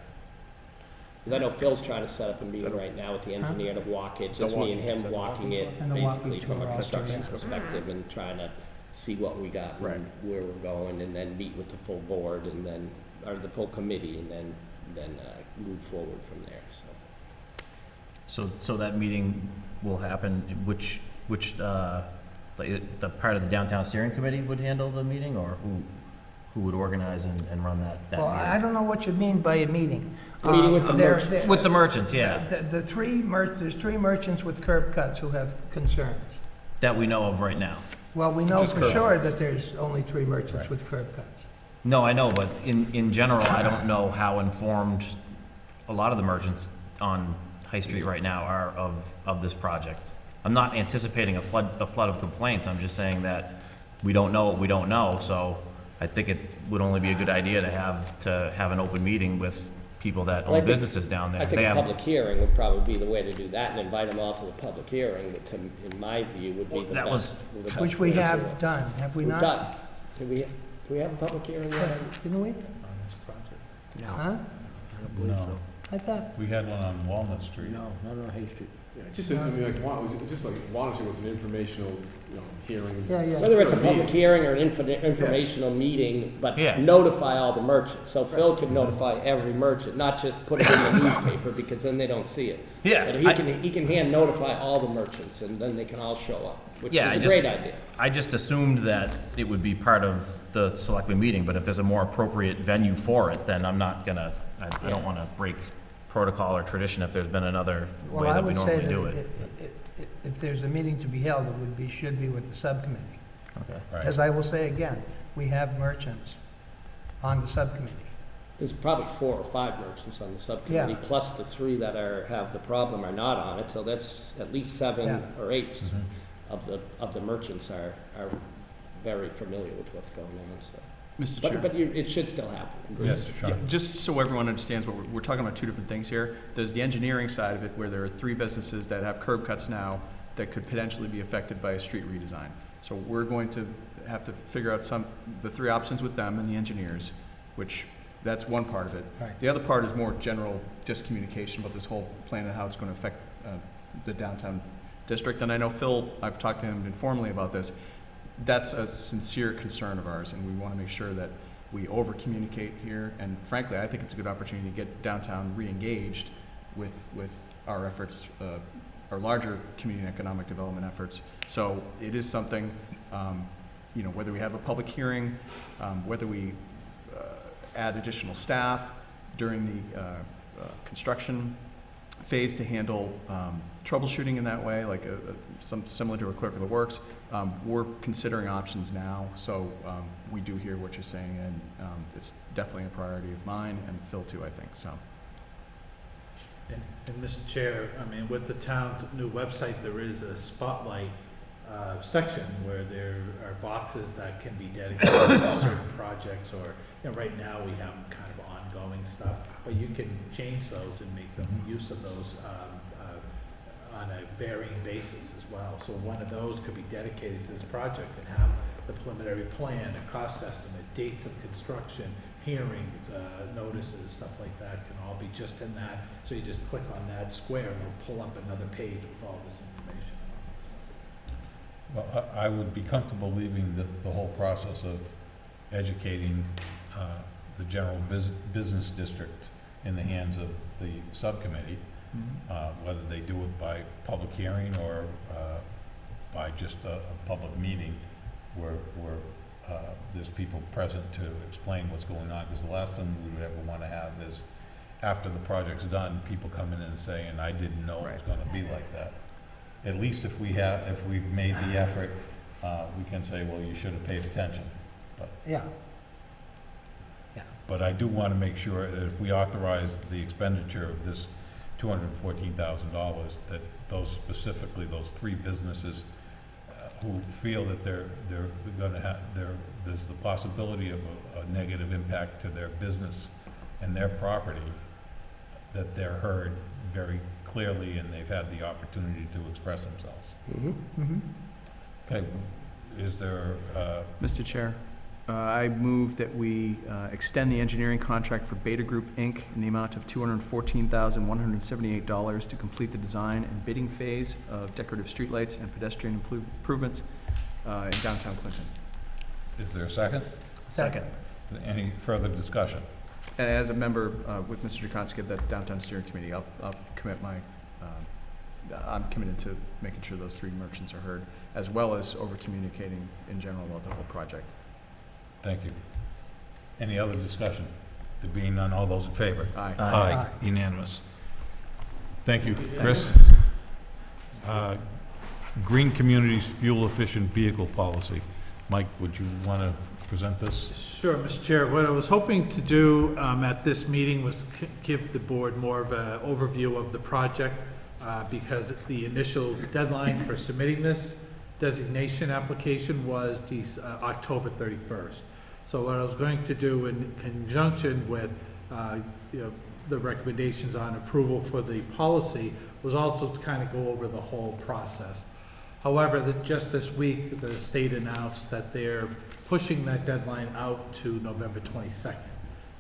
Because I know Phil's trying to set up a meeting right now with the engineer to walk it, just me and him walking it, And the walking basically from a tour also, construction yeah. perspective, and trying to see what we got Right. and where we're going, and then meet with the full board, and then, or the full committee, and then move forward from there, so. So that meeting will happen, which, the part of the downtown steering committee would handle the meeting, or who would organize and run that Well, meeting? I don't know what you mean by a meeting. Meeting with the merchants. With the merchants, yeah, The there's 3 merchants with curb cuts who have concerns. that we know of right now. Well, we know Just for curb sure cuts. that there's only 3 merchants Right. with curb cuts. No, I know, but in general, I don't know how informed a lot of the merchants on High Street right now are of this project. I'm not anticipating a flood of complaints, I'm just saying that we don't know what we don't know, so I think it would only be a good idea to have an open meeting with people that Well, I own think- businesses down there. I think They a have- public hearing would probably be the way to do that, and invite them all to the public hearing, which in my view would be Well, the that was- best. the best Which we way to do have it. done, have we We've not? done. Do we have a public hearing yet? Didn't we? On this project. Huh? no. I thought, We had one on Walnut Street. No, not on Hay Street. Yeah, just, I mean, like, just like, Water Street was an informational, hearing. yeah, yeah. Whether it's a It's gonna be- public hearing or an informational meeting, but Yeah. notify all the merchants. So Phil can notify every merchant, not just put it in the newspaper, because then they don't see it. Yeah, But he can hand notify all the merchants, and then they can all show up, which Yeah, is a great idea. I just assumed that it would be part of the selectmen meeting, but if there's a more appropriate venue for it, then I'm not gonna, I don't wanna break protocol or tradition if there's been another Well, way I that we would say normally that do it. if there's a meeting to be held, should be with the subcommittee. Okay. Right. As I will say again, we have merchants on the subcommittee. There's probably 4 or 5 merchants on the subcommittee, Yeah. plus the 3 that have the problem are not on it, so that's at least 7 Yeah. or 8 Mhm. of the merchants are very familiar with what's going on, so. Mr. Chair. But it should still happen. Yes, Yeah, Sean. just so everyone understands what we're talking about, 2 different things here. There's the engineering side of it, where there are 3 businesses that have curb cuts now that could potentially be affected by a street redesign. So we're going to have to figure out the 3 options with them and the engineers, which, that's one part of it. Right. The other part is more general, just communication about this whole plan and how it's going to affect the downtown district. And I know Phil, I've talked to him informally about this. That's a sincere concern of ours, and we want to make sure that we over-communicate here. And frankly, I think it's a good opportunity to get downtown re-engaged with our efforts, our larger community and economic development efforts. So it is something, whether we have a public hearing, whether we add additional staff during the construction phase to handle troubleshooting in that way, like some similar to a clerk of the works. We're considering options now, so we do hear what you're saying, and it's definitely a priority of mine and Phil too, I think, so. And Mr. Chair, I mean, with the town's new website, there is a spotlight section where there are boxes that can be dedicated to certain projects, or, right now we have kind of ongoing stuff, but you can change those and make them use of those on a varying basis as well. So one of those could be dedicated to this project and have the preliminary plan, a cost estimate, dates of construction, hearings, notices, stuff like that can all be just in that. So you just click on that square and it'll pull up another page with all this information. Well, I would be comfortable leaving the whole process of educating the general business district in the hands of the subcommittee, whether they do it by public hearing or by just a public meeting where there's people present to explain what's going on. Because the last thing we would ever want to have is, after the project's done, people come in and saying, I didn't know it was going to be like that. At least if we've made the effort, we can say, well, you should have paid attention. Yeah. But I do want to make sure that if we authorize the expenditure of this $214,000, that those three businesses who feel that they're going to have, there's the possibility of a negative impact to their business and their property, that they're heard very clearly and they've had the opportunity to express themselves. Okay, is there, Mr. Chair, I move that we extend the engineering contract for Beta Group, Inc. in the amount of $214,178 to complete the design and bidding phase of decorative streetlights and pedestrian improvements in downtown Clinton. is there a second? Second. Any further discussion? And as a member with Mr. Jakonski of that downtown steering committee, I'll commit I'm committed to making sure those three merchants are heard, as well as over-communicating in general about the whole project. Thank you. Any other discussion? There being none, all those in favor? Aye. Aye, unanimous. Thank you. Chris? Green Communities Fuel Efficient Vehicle Policy. Mike, would you want to present this? Sure, Mr. Chair. What I was hoping to do at this meeting was give the board more of an overview of the project, because the initial deadline for submitting this designation application was October 31st. So what I was going to do in conjunction with the recommendations on approval for the policy was also to kind of go over the whole process. However, just this week, the state announced that they're pushing that deadline out to November 22nd.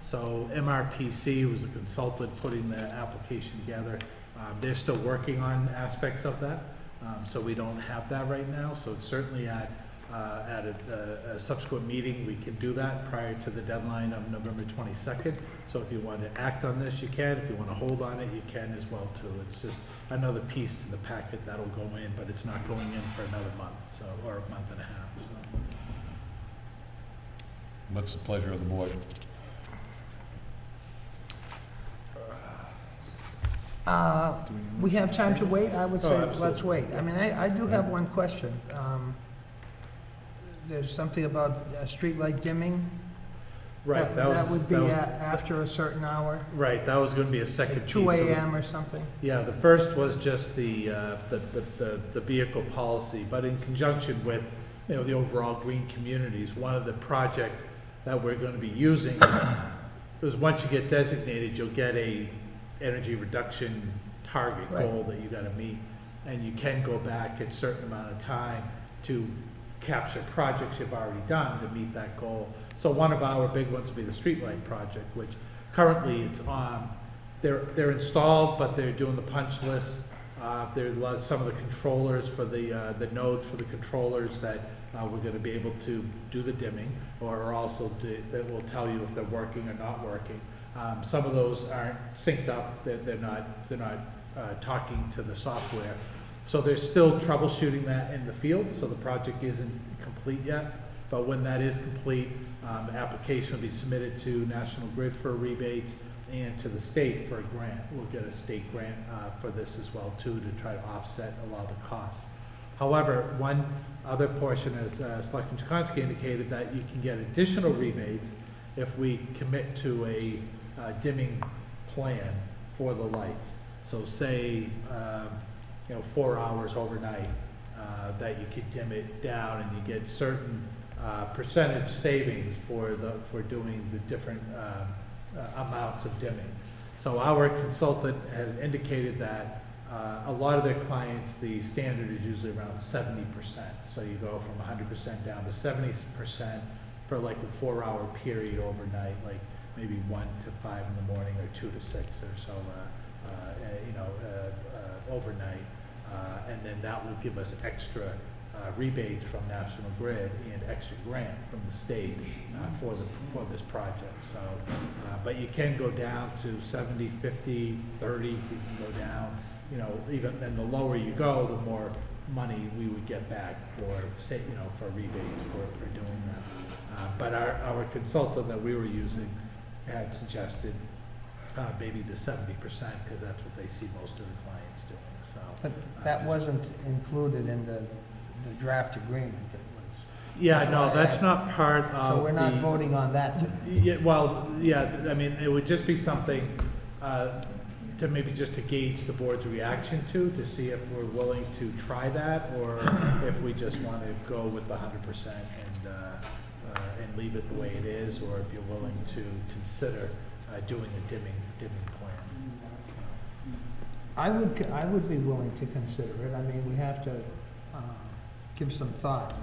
So MRPC was a consultant putting the application together. They're still working on aspects of that, so we don't have that right now. So it's certainly at a subsequent meeting, we can do that prior to the deadline of November 22nd. So if you want to act on this, you can. If you want to hold on it, you can as well too. It's just another piece to the packet that'll go in, but it's not going in for another month, or a month and a half. So. What's the pleasure of the board? We have time to wait? I would say, absolutely. let's wait. I mean, I do have one question. There's something about streetlight dimming? Right. That would be after a certain hour? Right, that was going to be a second piece. 2 a.m. or something? Yeah, the first was just the vehicle policy, but in conjunction with, the overall green communities, one of the project that we're going to be using is once you get designated, you'll get a energy reduction target goal that you got to meet, and you can go back at a certain amount of time to capture projects you've already done to meet that goal. So one of our big ones would be the streetlight project, which currently it's on. They're installed, but they're doing the punch list. There's some of the controllers for the nodes for the controllers that we're going to be able to do the dimming, or also that will tell you if they're working or not working. Some of those aren't synced up. They're not talking to the software. So they're still troubleshooting that in the field. So the project isn't complete yet. But when that is complete, the application will be submitted to National Grid for rebates and to the state for a grant. We'll get a state grant for this as well too, to try to offset a lot of the costs. However, one other portion, as Selectman Jakonski indicated, that you can get additional rebates if we commit to a dimming plan for the lights. So say, 4 hours overnight, that you could dim it down, and you get certain percentage savings for doing the different amounts of dimming. So our consultant had indicated that a lot of their clients, the standard is usually around 70%. So you go from 100% down to 70% for like a 4-hour period overnight, like maybe 1 to 5 in the morning or 2 to 6 or so, overnight. And then that will give us extra rebates from National Grid and extra grant from the state for this project. So, but you can go down to 70, 50, 30, you can go down, you know, even, and the lower you go, the more money we would get back for, say, you know, for rebates for doing that. But our consultant that we were using had suggested maybe the 70%, because that's what they see most of the clients doing, so. But that wasn't included in the draft agreement that was. Yeah, no, that's not part of So we're not the- voting on that tonight. Yeah, well, yeah, I mean, it would just be something to maybe just to gauge the board's reaction to see if we're willing to try that, or if we just want to go with the 100% and leave it the way it is, or if you're willing to consider doing a dimming plan. I would be willing to consider it. I mean, we have to give some thought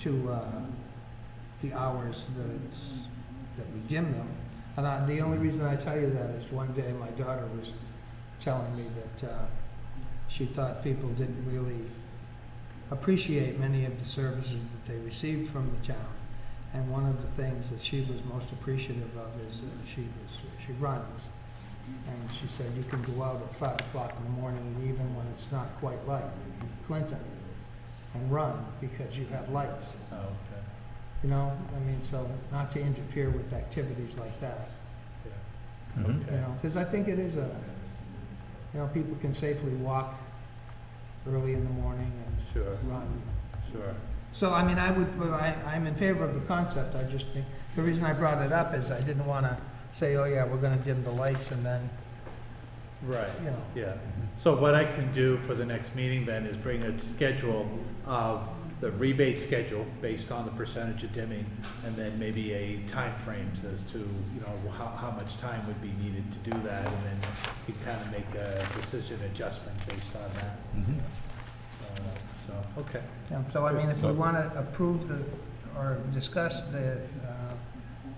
to the hours that we dim them. And the only reason I tell you that is one day my daughter was telling me that she thought people didn't really appreciate many of the services that they received from the town. And one of the things that she was most appreciative of is she runs. And she said, you can go out at 5 o'clock in the morning, even when it's not quite light, in Clinton, and run because you have lights. Oh, okay. You know, I mean, so not to interfere with activities like that. Yeah. Mhm. Okay. You know, because I think it is you know, people can safely walk early in the morning and Sure, run. sure. So, I mean, I'm in favor of the concept. I just think, the reason I brought it up is I didn't want to say, oh yeah, we're going to dim the lights and then, Right, you know. yeah. So what I can do for the next meeting then is bring a schedule of the rebate schedule based on the percentage of dimming, and then maybe a time frames as to, you know, how much time would be needed to do that, and then you kind of make a decision adjustment based on that. Mhm. So, okay. Yeah, so I mean, if we want to approve or discuss the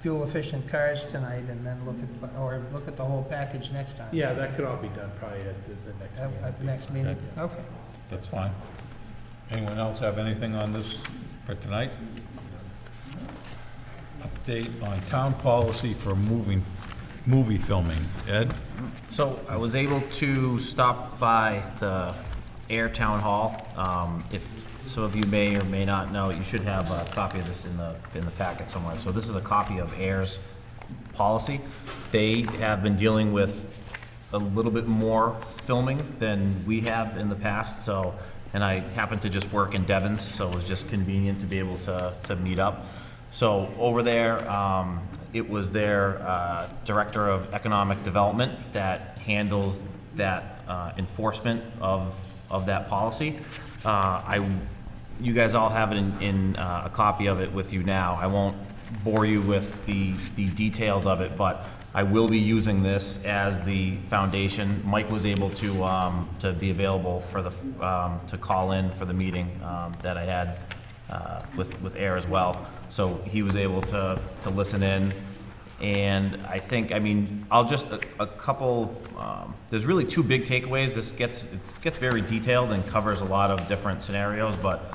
fuel efficient cars tonight and then look at the whole package next time. Yeah, that could all be done probably at the next meeting. At the next meeting, okay. That's fine. Anyone else have anything on this for tonight? Update on town policy for movie filming. Ed? So I was able to stop by the Air Town Hall. If some of you may or may not know, you should have a copy of this in the packet somewhere. So this is a copy of Air's policy. They have been dealing with a little bit more filming than we have in the past, so, and I happen to just work in Devon's, so it was just convenient to be able to meet up. So over there, it was their Director of Economic Development that handles that enforcement of that policy. You guys all have it in a copy of it with you now. I won't bore you with the details of it, but I will be using this as the foundation. Mike was able to be available for to call in for the meeting that I had with Air as well. So he was able to listen in. And I think, I mean, I'll just, a couple, there's really two big takeaways. This gets very detailed and covers a lot of different scenarios, but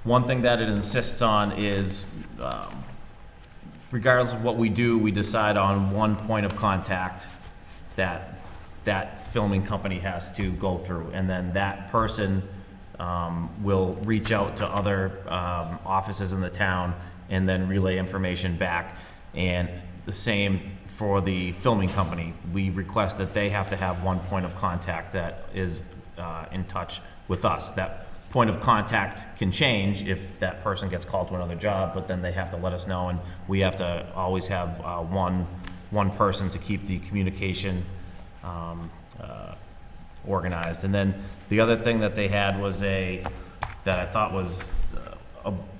one thing that it insists on is, regardless of what we do, we decide on one point of contact that filming company has to go through. And then that person will reach out to other offices in the town and then relay information back. And the same for the filming company. We request that they have to have one point of contact that is in touch with us. That point of contact can change if that person gets called to another job, but then they have to let us know, and we have to always have one person to keep the communication organized. And then the other thing that they had was that I thought was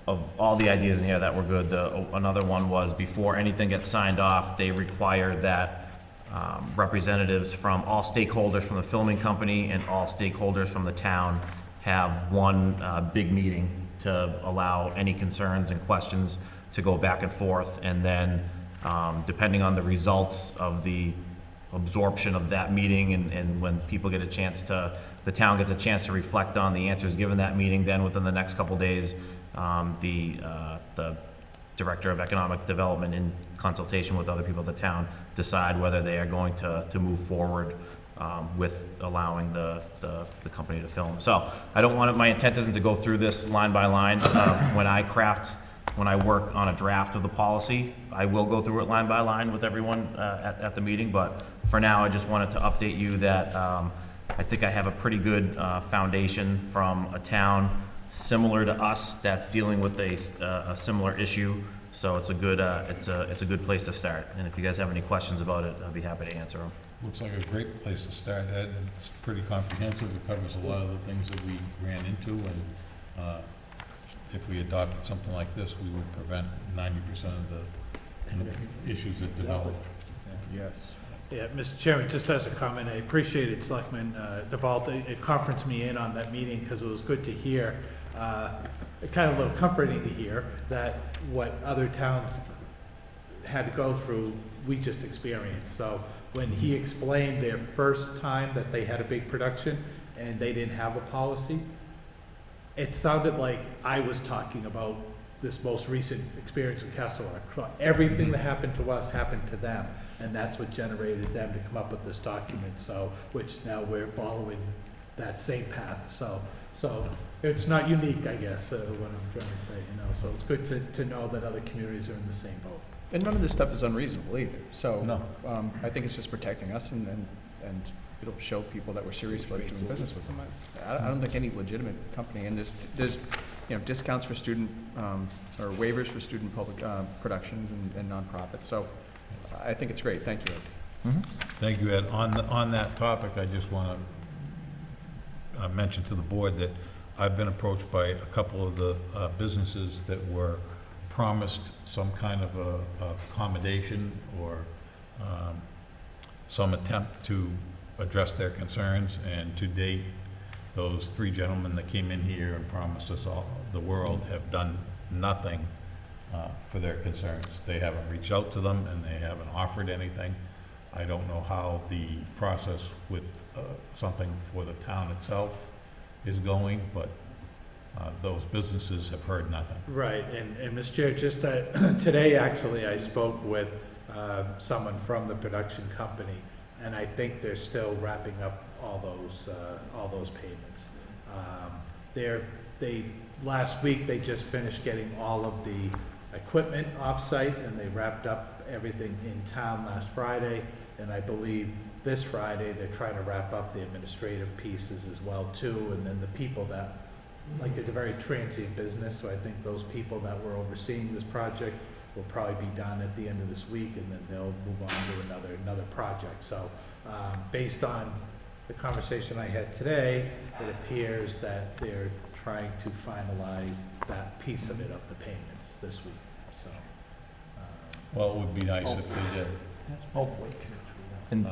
of all the ideas in here that were good, another one was before anything gets signed off, they require that representatives from all stakeholders from the filming company and all stakeholders from the town have one big meeting to allow any concerns and questions to go back and forth. And then depending on the results of the absorption of that meeting, and when people get a chance to, the town gets a chance to reflect on the answers given that meeting, then within the next couple days, the Director of Economic Development, in consultation with other people at the town, decide whether they are going to move forward with allowing the company to film. So I don't want to, my intent isn't to go through this line by line. When I work on a draft of the policy, I will go through it line by line with everyone at the meeting, but for now, I just wanted to update you that I think I have a pretty good foundation from a town similar to us that's dealing with a similar issue. So it's a good place to start. And if you guys have any questions about it, I'll be happy to answer them. Looks like a great place to start, Ed. It's pretty comprehensive. It covers a lot of the things that we ran into, and if we adopted something like this, we would prevent 90% of the issues that develop. Yes. Yeah, Mr. Chairman, just as a comment, I appreciated Selectman DeVault. It conferenced me in on that meeting because it was good to hear, kind of a little comforting to hear that what other towns had to go through, we just experienced. So when he explained their first time that they had a big production and they didn't have a policy, it sounded like I was talking about this most recent experience with Castle Rock. Everything that happened to us happened to them, and that's what generated them to come up with this document, so, which now we're following that same path. So it's not unique, I guess, what I'm trying to say, you know, so it's good to know that other communities are in the same boat. And none of this stuff is unreasonable either. So No. I think it's just protecting us, and it'll show people that we're serious about doing business with them. I don't think any legitimate company, and there's discounts for student or waivers for student public productions and nonprofits. So I think it's great. Thank you, Ed. Thank you, Ed. On that topic, I just want to mention to the board that I've been approached by a couple of the businesses that were promised some kind of a accommodation or some attempt to address their concerns, and to date, those three gentlemen that came in here and promised us all the world have done nothing for their concerns. They haven't reached out to them, and they haven't offered anything. I don't know how the process with something for the town itself is going, but those businesses have heard nothing. Right, and Mr. Chair, just today, actually, I spoke with someone from the production company, and I think they're still wrapping up all those payments. Last week, they just finished getting all of the equipment off-site, and they wrapped up everything in town last Friday, and I believe this Friday, they're trying to wrap up the administrative pieces as well, too, and then the people that, like, it's a very transient business, so I think those people that were overseeing this project will probably be done at the end of this week, and then they'll move on to another project. So based on the conversation I had today, it appears that they're trying to finalize that piece of it, of the payments, this week. So, Well, it would be nice if they did. Hopefully. And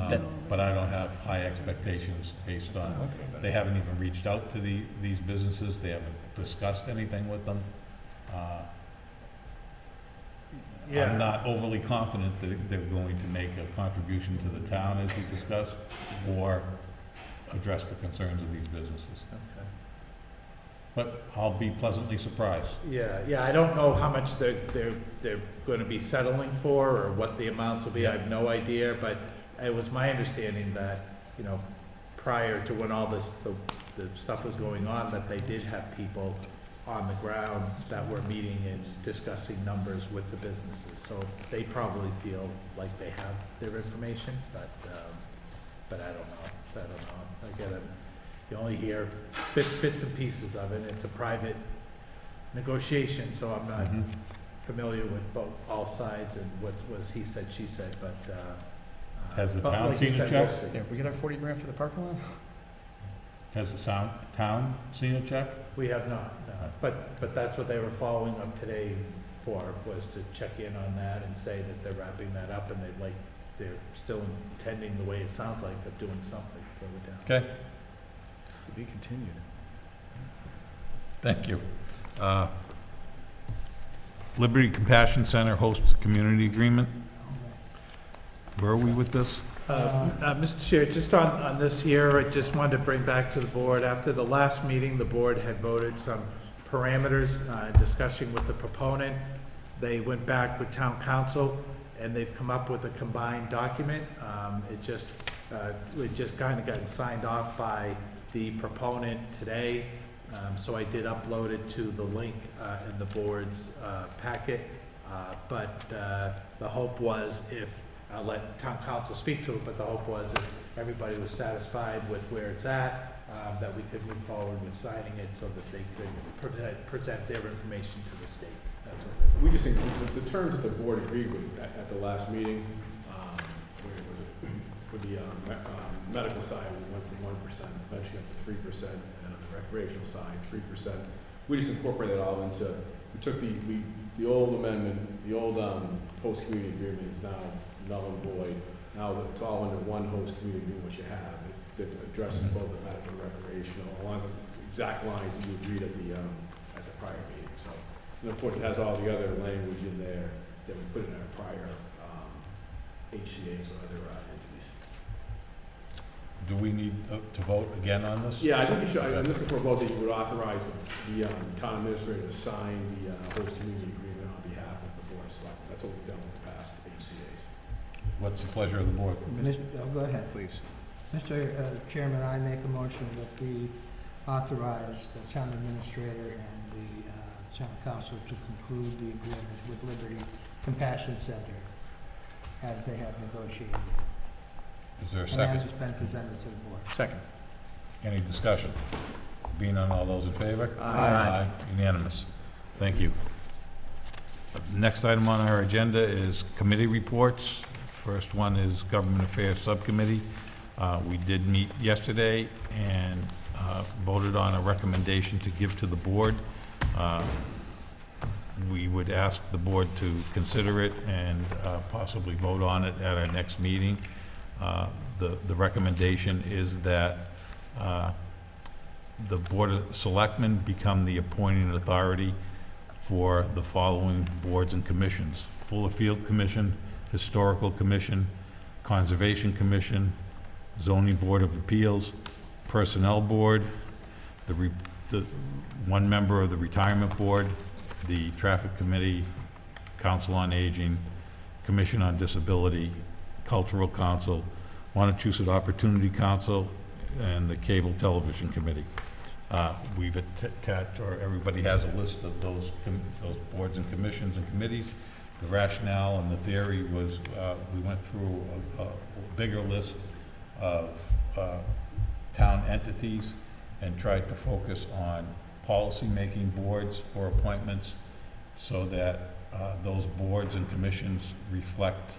But I don't have high expectations based on, they haven't even reached out to these businesses, they haven't discussed anything with them. I'm not overly confident that they're going to make a contribution to the town, as we discussed, or address the concerns of these businesses. okay. But I'll be pleasantly surprised. Yeah, I don't know how much they're gonna be settling for, or what the amounts will be, I have no idea, but it was my understanding that, prior to when all this, the stuff was going on, that they did have people on the ground that were meeting and discussing numbers with the businesses. So they probably feel like they have their information, but I don't know. Again, you only hear bits and pieces of it. It's a private negotiation, so I'm not familiar with all sides and what was he said, she said, but Has the but town like you seen a said, check? we'll see. Yeah, if we get our 40 grand for the parking lot? Has the town seen a check? We have not, no. But that's what they were following up today for, was to check in on that and say that they're wrapping that up, and they're still intending, the way it sounds like, of doing something for the town. Okay, To be continued. thank you. Liberty Compassion Center hosts a community agreement. Where are we with this? Mr. Chair, just on this here, I just wanted to bring back to the board, after the last meeting, the board had voted some parameters, in discussion with the proponent. They went back with town council, and they've come up with a combined document. It just kind of got signed off by the proponent today, so I did upload it to the link in the board's packet. But the hope was, if I'll let town council speak to it, but the hope was if everybody was satisfied with where it's at, that we could move forward with signing it so that they could present their information to the state. That's what We just think the terms that the board agreed with at the last meeting, where was it? For the medical side, we went from 1%, eventually up to 3%, and on the recreational side, 3%. We just incorporated it all into, we took the old amendment, the old host community agreement is now null and void. Now it's all under one host community agreement, which you have, that addresses both the medical and recreational, along the exact lines that you agreed at the prior meeting. So, and of course, it has all the other language in there that we put in our prior HCA's or other entities. Do we need to vote again on this? Yeah, I think you should. I'm looking for a vote that you would authorize the town administrator to sign the host community agreement on behalf of the board of selectmen. That's what we've done with the past HCA's. What's the pleasure of the board? Go ahead. Please. Mr. Chairman, I make a motion that we authorize the town administrator and the town council to conclude the agreement with Liberty Compassion Center as they have negotiated, Is there a and second? as it's been presented to the board. Second. Any discussion? Being none, all those in favor? Aye. Unanimous. Thank you. Next item on our agenda is committee reports. First one is Government Affairs Subcommittee. We did meet yesterday and voted on a recommendation to give to the board. We would ask the board to consider it and possibly vote on it at our next meeting. The recommendation is that the Board of Selectmen become the appointing authority for the following boards and commissions: Fuller Field Commission, Historical Commission, Conservation Commission, Zoning Board of Appeals, Personnel Board, the one member of the Retirement Board, the Traffic Committee, Council on Aging, Commission on Disability, Cultural Council, Montechusett Opportunity Council, and the Cable Television Committee. We've attached, or everybody has a list of those boards and commissions and committees. The rationale and the theory was, we went through a bigger list of town entities and tried to focus on policy-making boards or appointments so that those boards and commissions reflect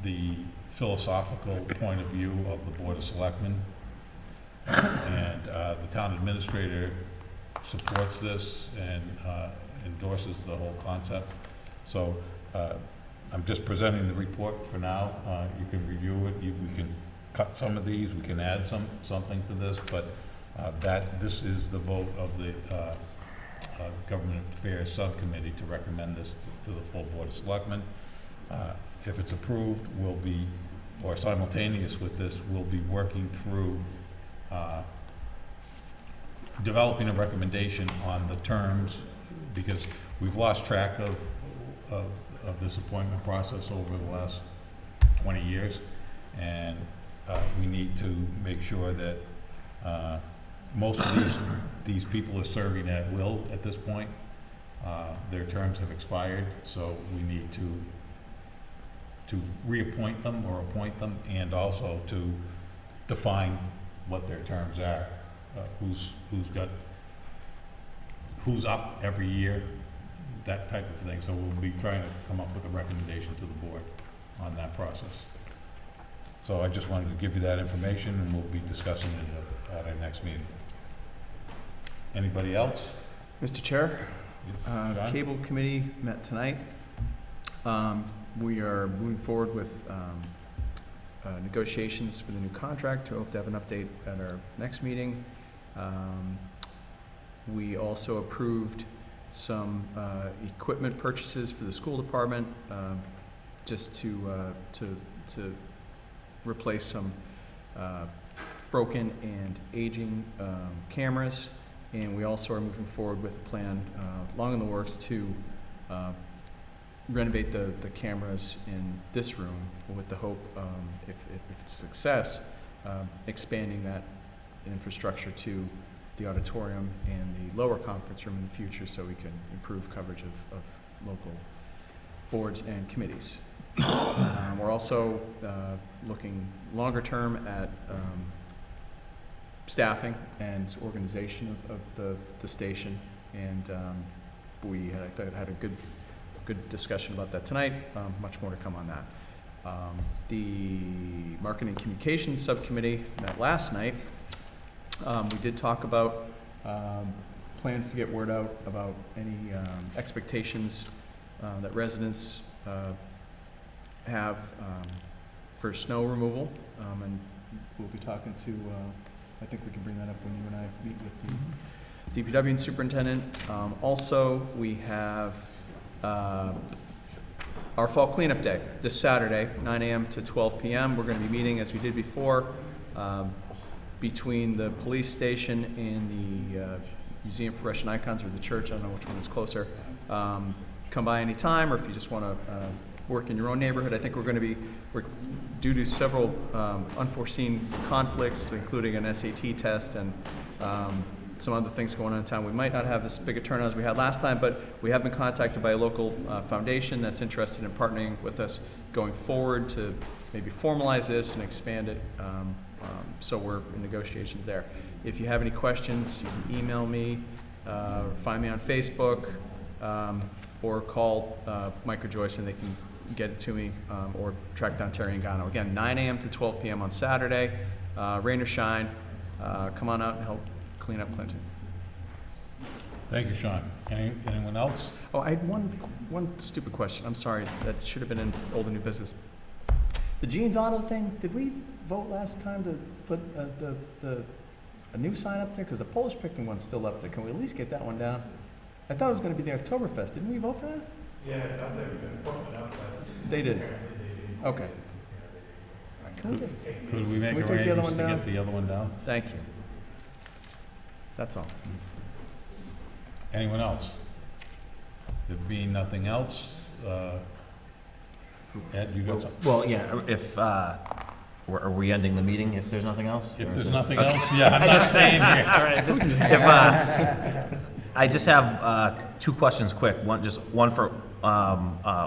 the philosophical point of view of the Board of Selectmen. And the town administrator supports this and endorses the whole concept. So I'm just presenting the report for now. You can review it. We can cut some of these. We can add something to this, but this is the vote of the Government Affairs Subcommittee to recommend this to the full Board of Selectmen. If it's approved, we'll be, or simultaneous with this, we'll be working through developing a recommendation on the terms, because we've lost track of this appointment process over the last 20 years, and we need to make sure that most of these people are serving at will at this point. Their terms have expired, so we need to reappoint them or appoint them, and also to define what their terms are. Who's up every year, that type of thing. So we'll be trying to come up with a recommendation to the board on that process. So I just wanted to give you that information, and we'll be discussing it at our next meeting. Anybody else? Mr. Chair, John? Cable Committee met tonight. We are moving forward with negotiations for the new contract. We hope to have an update at our next meeting. We also approved some equipment purchases for the school department, just to replace some broken and aging cameras, and we also are moving forward with a plan long in the works to renovate the cameras in this room with the hope, if it's a success, expanding that infrastructure to the auditorium and the lower conference room in the future so we can improve coverage of local boards and committees. We're also looking longer term at staffing and organization of the station, and we had a good discussion about that tonight. Much more to come on that. The Marketing and Communications Subcommittee met last night. We did talk about plans to get word out about any expectations that residents have for snow removal, and we'll be talking to, I think we can bring that up when you and I meet with the DPW and superintendent. Also, we have our fall cleanup day this Saturday, 9 a.m. to 12 p.m. We're going to be meeting, as we did before, between the police station and the Museum for Russian Icons, or the church. I don't know which one is closer. Come by any time, or if you just want to work in your own neighborhood. I think we're due to several unforeseen conflicts, including an SAT test and some other things going on in town. We might not have as big a turnout as we had last time, but we have been contacted by a local foundation that's interested in partnering with us going forward to maybe formalize this and expand it. So we're in negotiations there. If you have any questions, you can email me, find me on Facebook, or call Mike or Joyce and they can get it to me, or track down Terry and Gano. Again, 9 a.m. to 12 p.m. on Saturday, rain or shine. Come on out and help clean up Clinton. Thank you, Sean. Anyone else? Oh, I had one stupid question. I'm sorry. That should have been in old and new business. The Jeans Auto thing, did we vote last time to put a new sign up there? Because the Polish picking one's still up there. Can we at least get that one down? I thought it was going to be the Oktoberfest. Didn't we vote for that? Yeah, I thought they were going to put it up, but They did. apparently they didn't. Okay. Can we just, Could we make Can we take the other arrangements one to down? get the other one down? thank you. That's all. Anyone else? There being nothing else, Ed, you got something? Well, yeah, if, are we ending the meeting if there's nothing else? If Or- there's nothing else, yeah, I'm not staying here. All right. If, I just have two questions quick. One for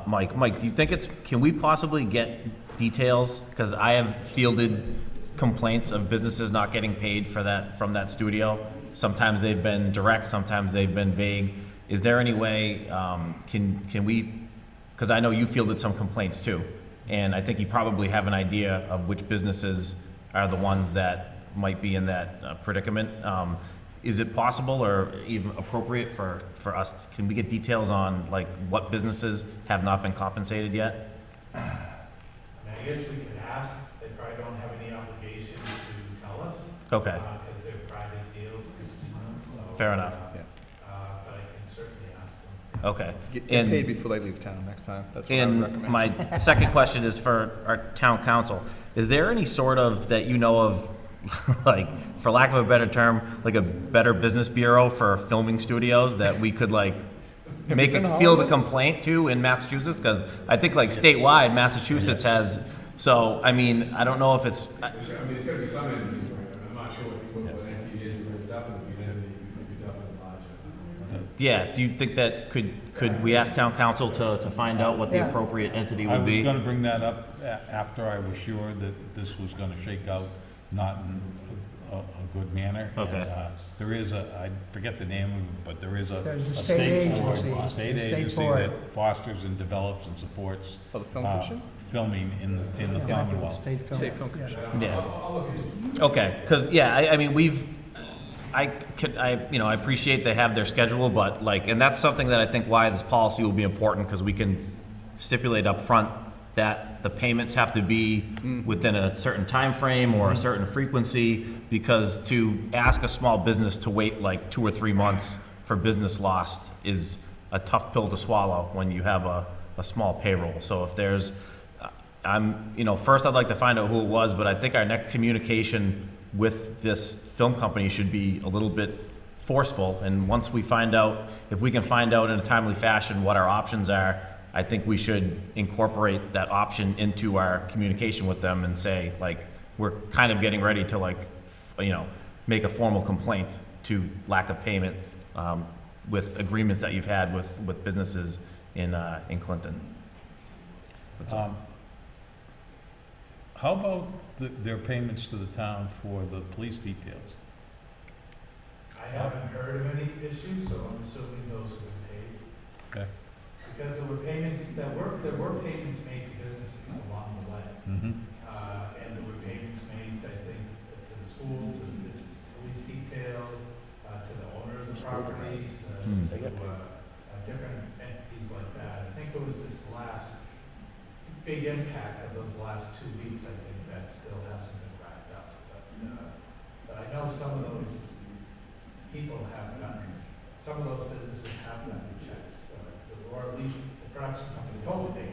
Mike. Mike, do you think can we possibly get details? Because I have fielded complaints of businesses not getting paid for that, from that studio. Sometimes they've been direct, sometimes they've been vague. Is there any way, can we, because I know you fielded some complaints too, and I think you probably have an idea of which businesses are the ones that might be in that predicament. Is it possible or even appropriate for us, can we get details on like what businesses have not been compensated yet? I mean, I guess we could ask. They probably don't have any obligation to tell us. Okay, Because they're private deals, so. fair enough. Yeah. But I can certainly ask them. Okay. Get And- paid before they leave town next time. That's what I would And recommend. my second question is for our town council. Is there any sort of, that you know of, like, for lack of a better term, like a better business bureau for filming studios that we could like make been to it field a Hollywood? complaint to in Massachusetts? Because I think like statewide, Massachusetts has, so, I mean, I don't know if it's, I mean, there's gotta be some entities, I'm not sure what entity it is, but there's definitely an entity, could be definitely larger. yeah, do you think that, could we ask town council to find out what the Yeah. appropriate entity I would was be? gonna bring that up after I was sure that this was gonna shake out not in a good manner. And, Okay. there is I forget the name of it, but there is There's a a state board, agency, a state state agency board. that fosters and develops and supports Oh, the film uh, commission? filming in the Commonwealth. State Film Commission. Yeah. Okay, because, yeah, I mean, I appreciate they have their schedule, but like, and that's something that I think why this policy will be important, because we can stipulate up front that the payments have to be within a certain time frame or a certain frequency, because to ask a small business to wait like 2 or 3 months for business lost is a tough pill to swallow when you have a small payroll. So if there's, first I'd like to find out who it was, but I think our next communication with this film company should be a little bit forceful. And once we find out, if we can find out in a timely fashion what our options are, I think we should incorporate that option into our communication with them and say, like, we're kind of getting ready to, like, make a formal complaint to lack of payment, with agreements that you've had with businesses in Clinton. How about their payments to the town for the police details? I haven't heard of any issues, so I'm assuming those have been paid. Okay. Because there were payments made to businesses along the way. Mm-hmm. And there were payments made, I think, to the school, to the police details, to the owner of the properties, to different entities like that. I think it was this last big impact of those last 2 weeks, I think that still hasn't been wrapped up. But I know some of those people have gotten, some of those businesses have gotten checks, or at least the production company told me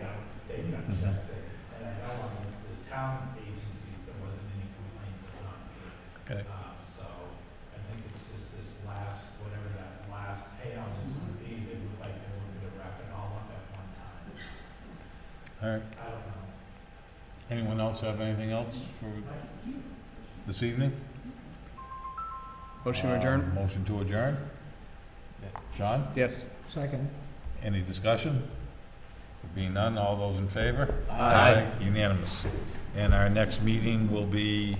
they've gotten checks. And I know on the town agencies, there wasn't any complaints of not being. Okay. So I think it's just this last, whatever that last payout is going to be, they look like they were going to wrap it all up at one time. All right. I don't know. Anyone else have anything else for this evening? Motion to adjourn? Motion to adjourn? Sean? Yes. Second. Any discussion? There being none, all those in favor? Aye. Unanimous. And our next meeting will be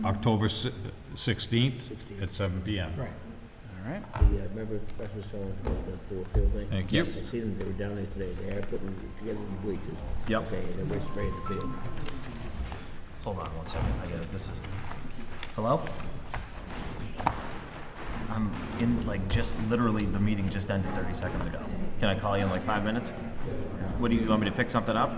October 16th at 7 PM. Right. All right. The member expresses the field thing. Thank you. I see them, they were down there today, they are putting together the bleachers. Yep. Okay, and then we're spraying the field. Hold on 1 second, I get it, this is, hello? I'm in, like, just literally, the meeting just ended 30 seconds ago. Can I call you in like 5 minutes? What do you want me to pick something up?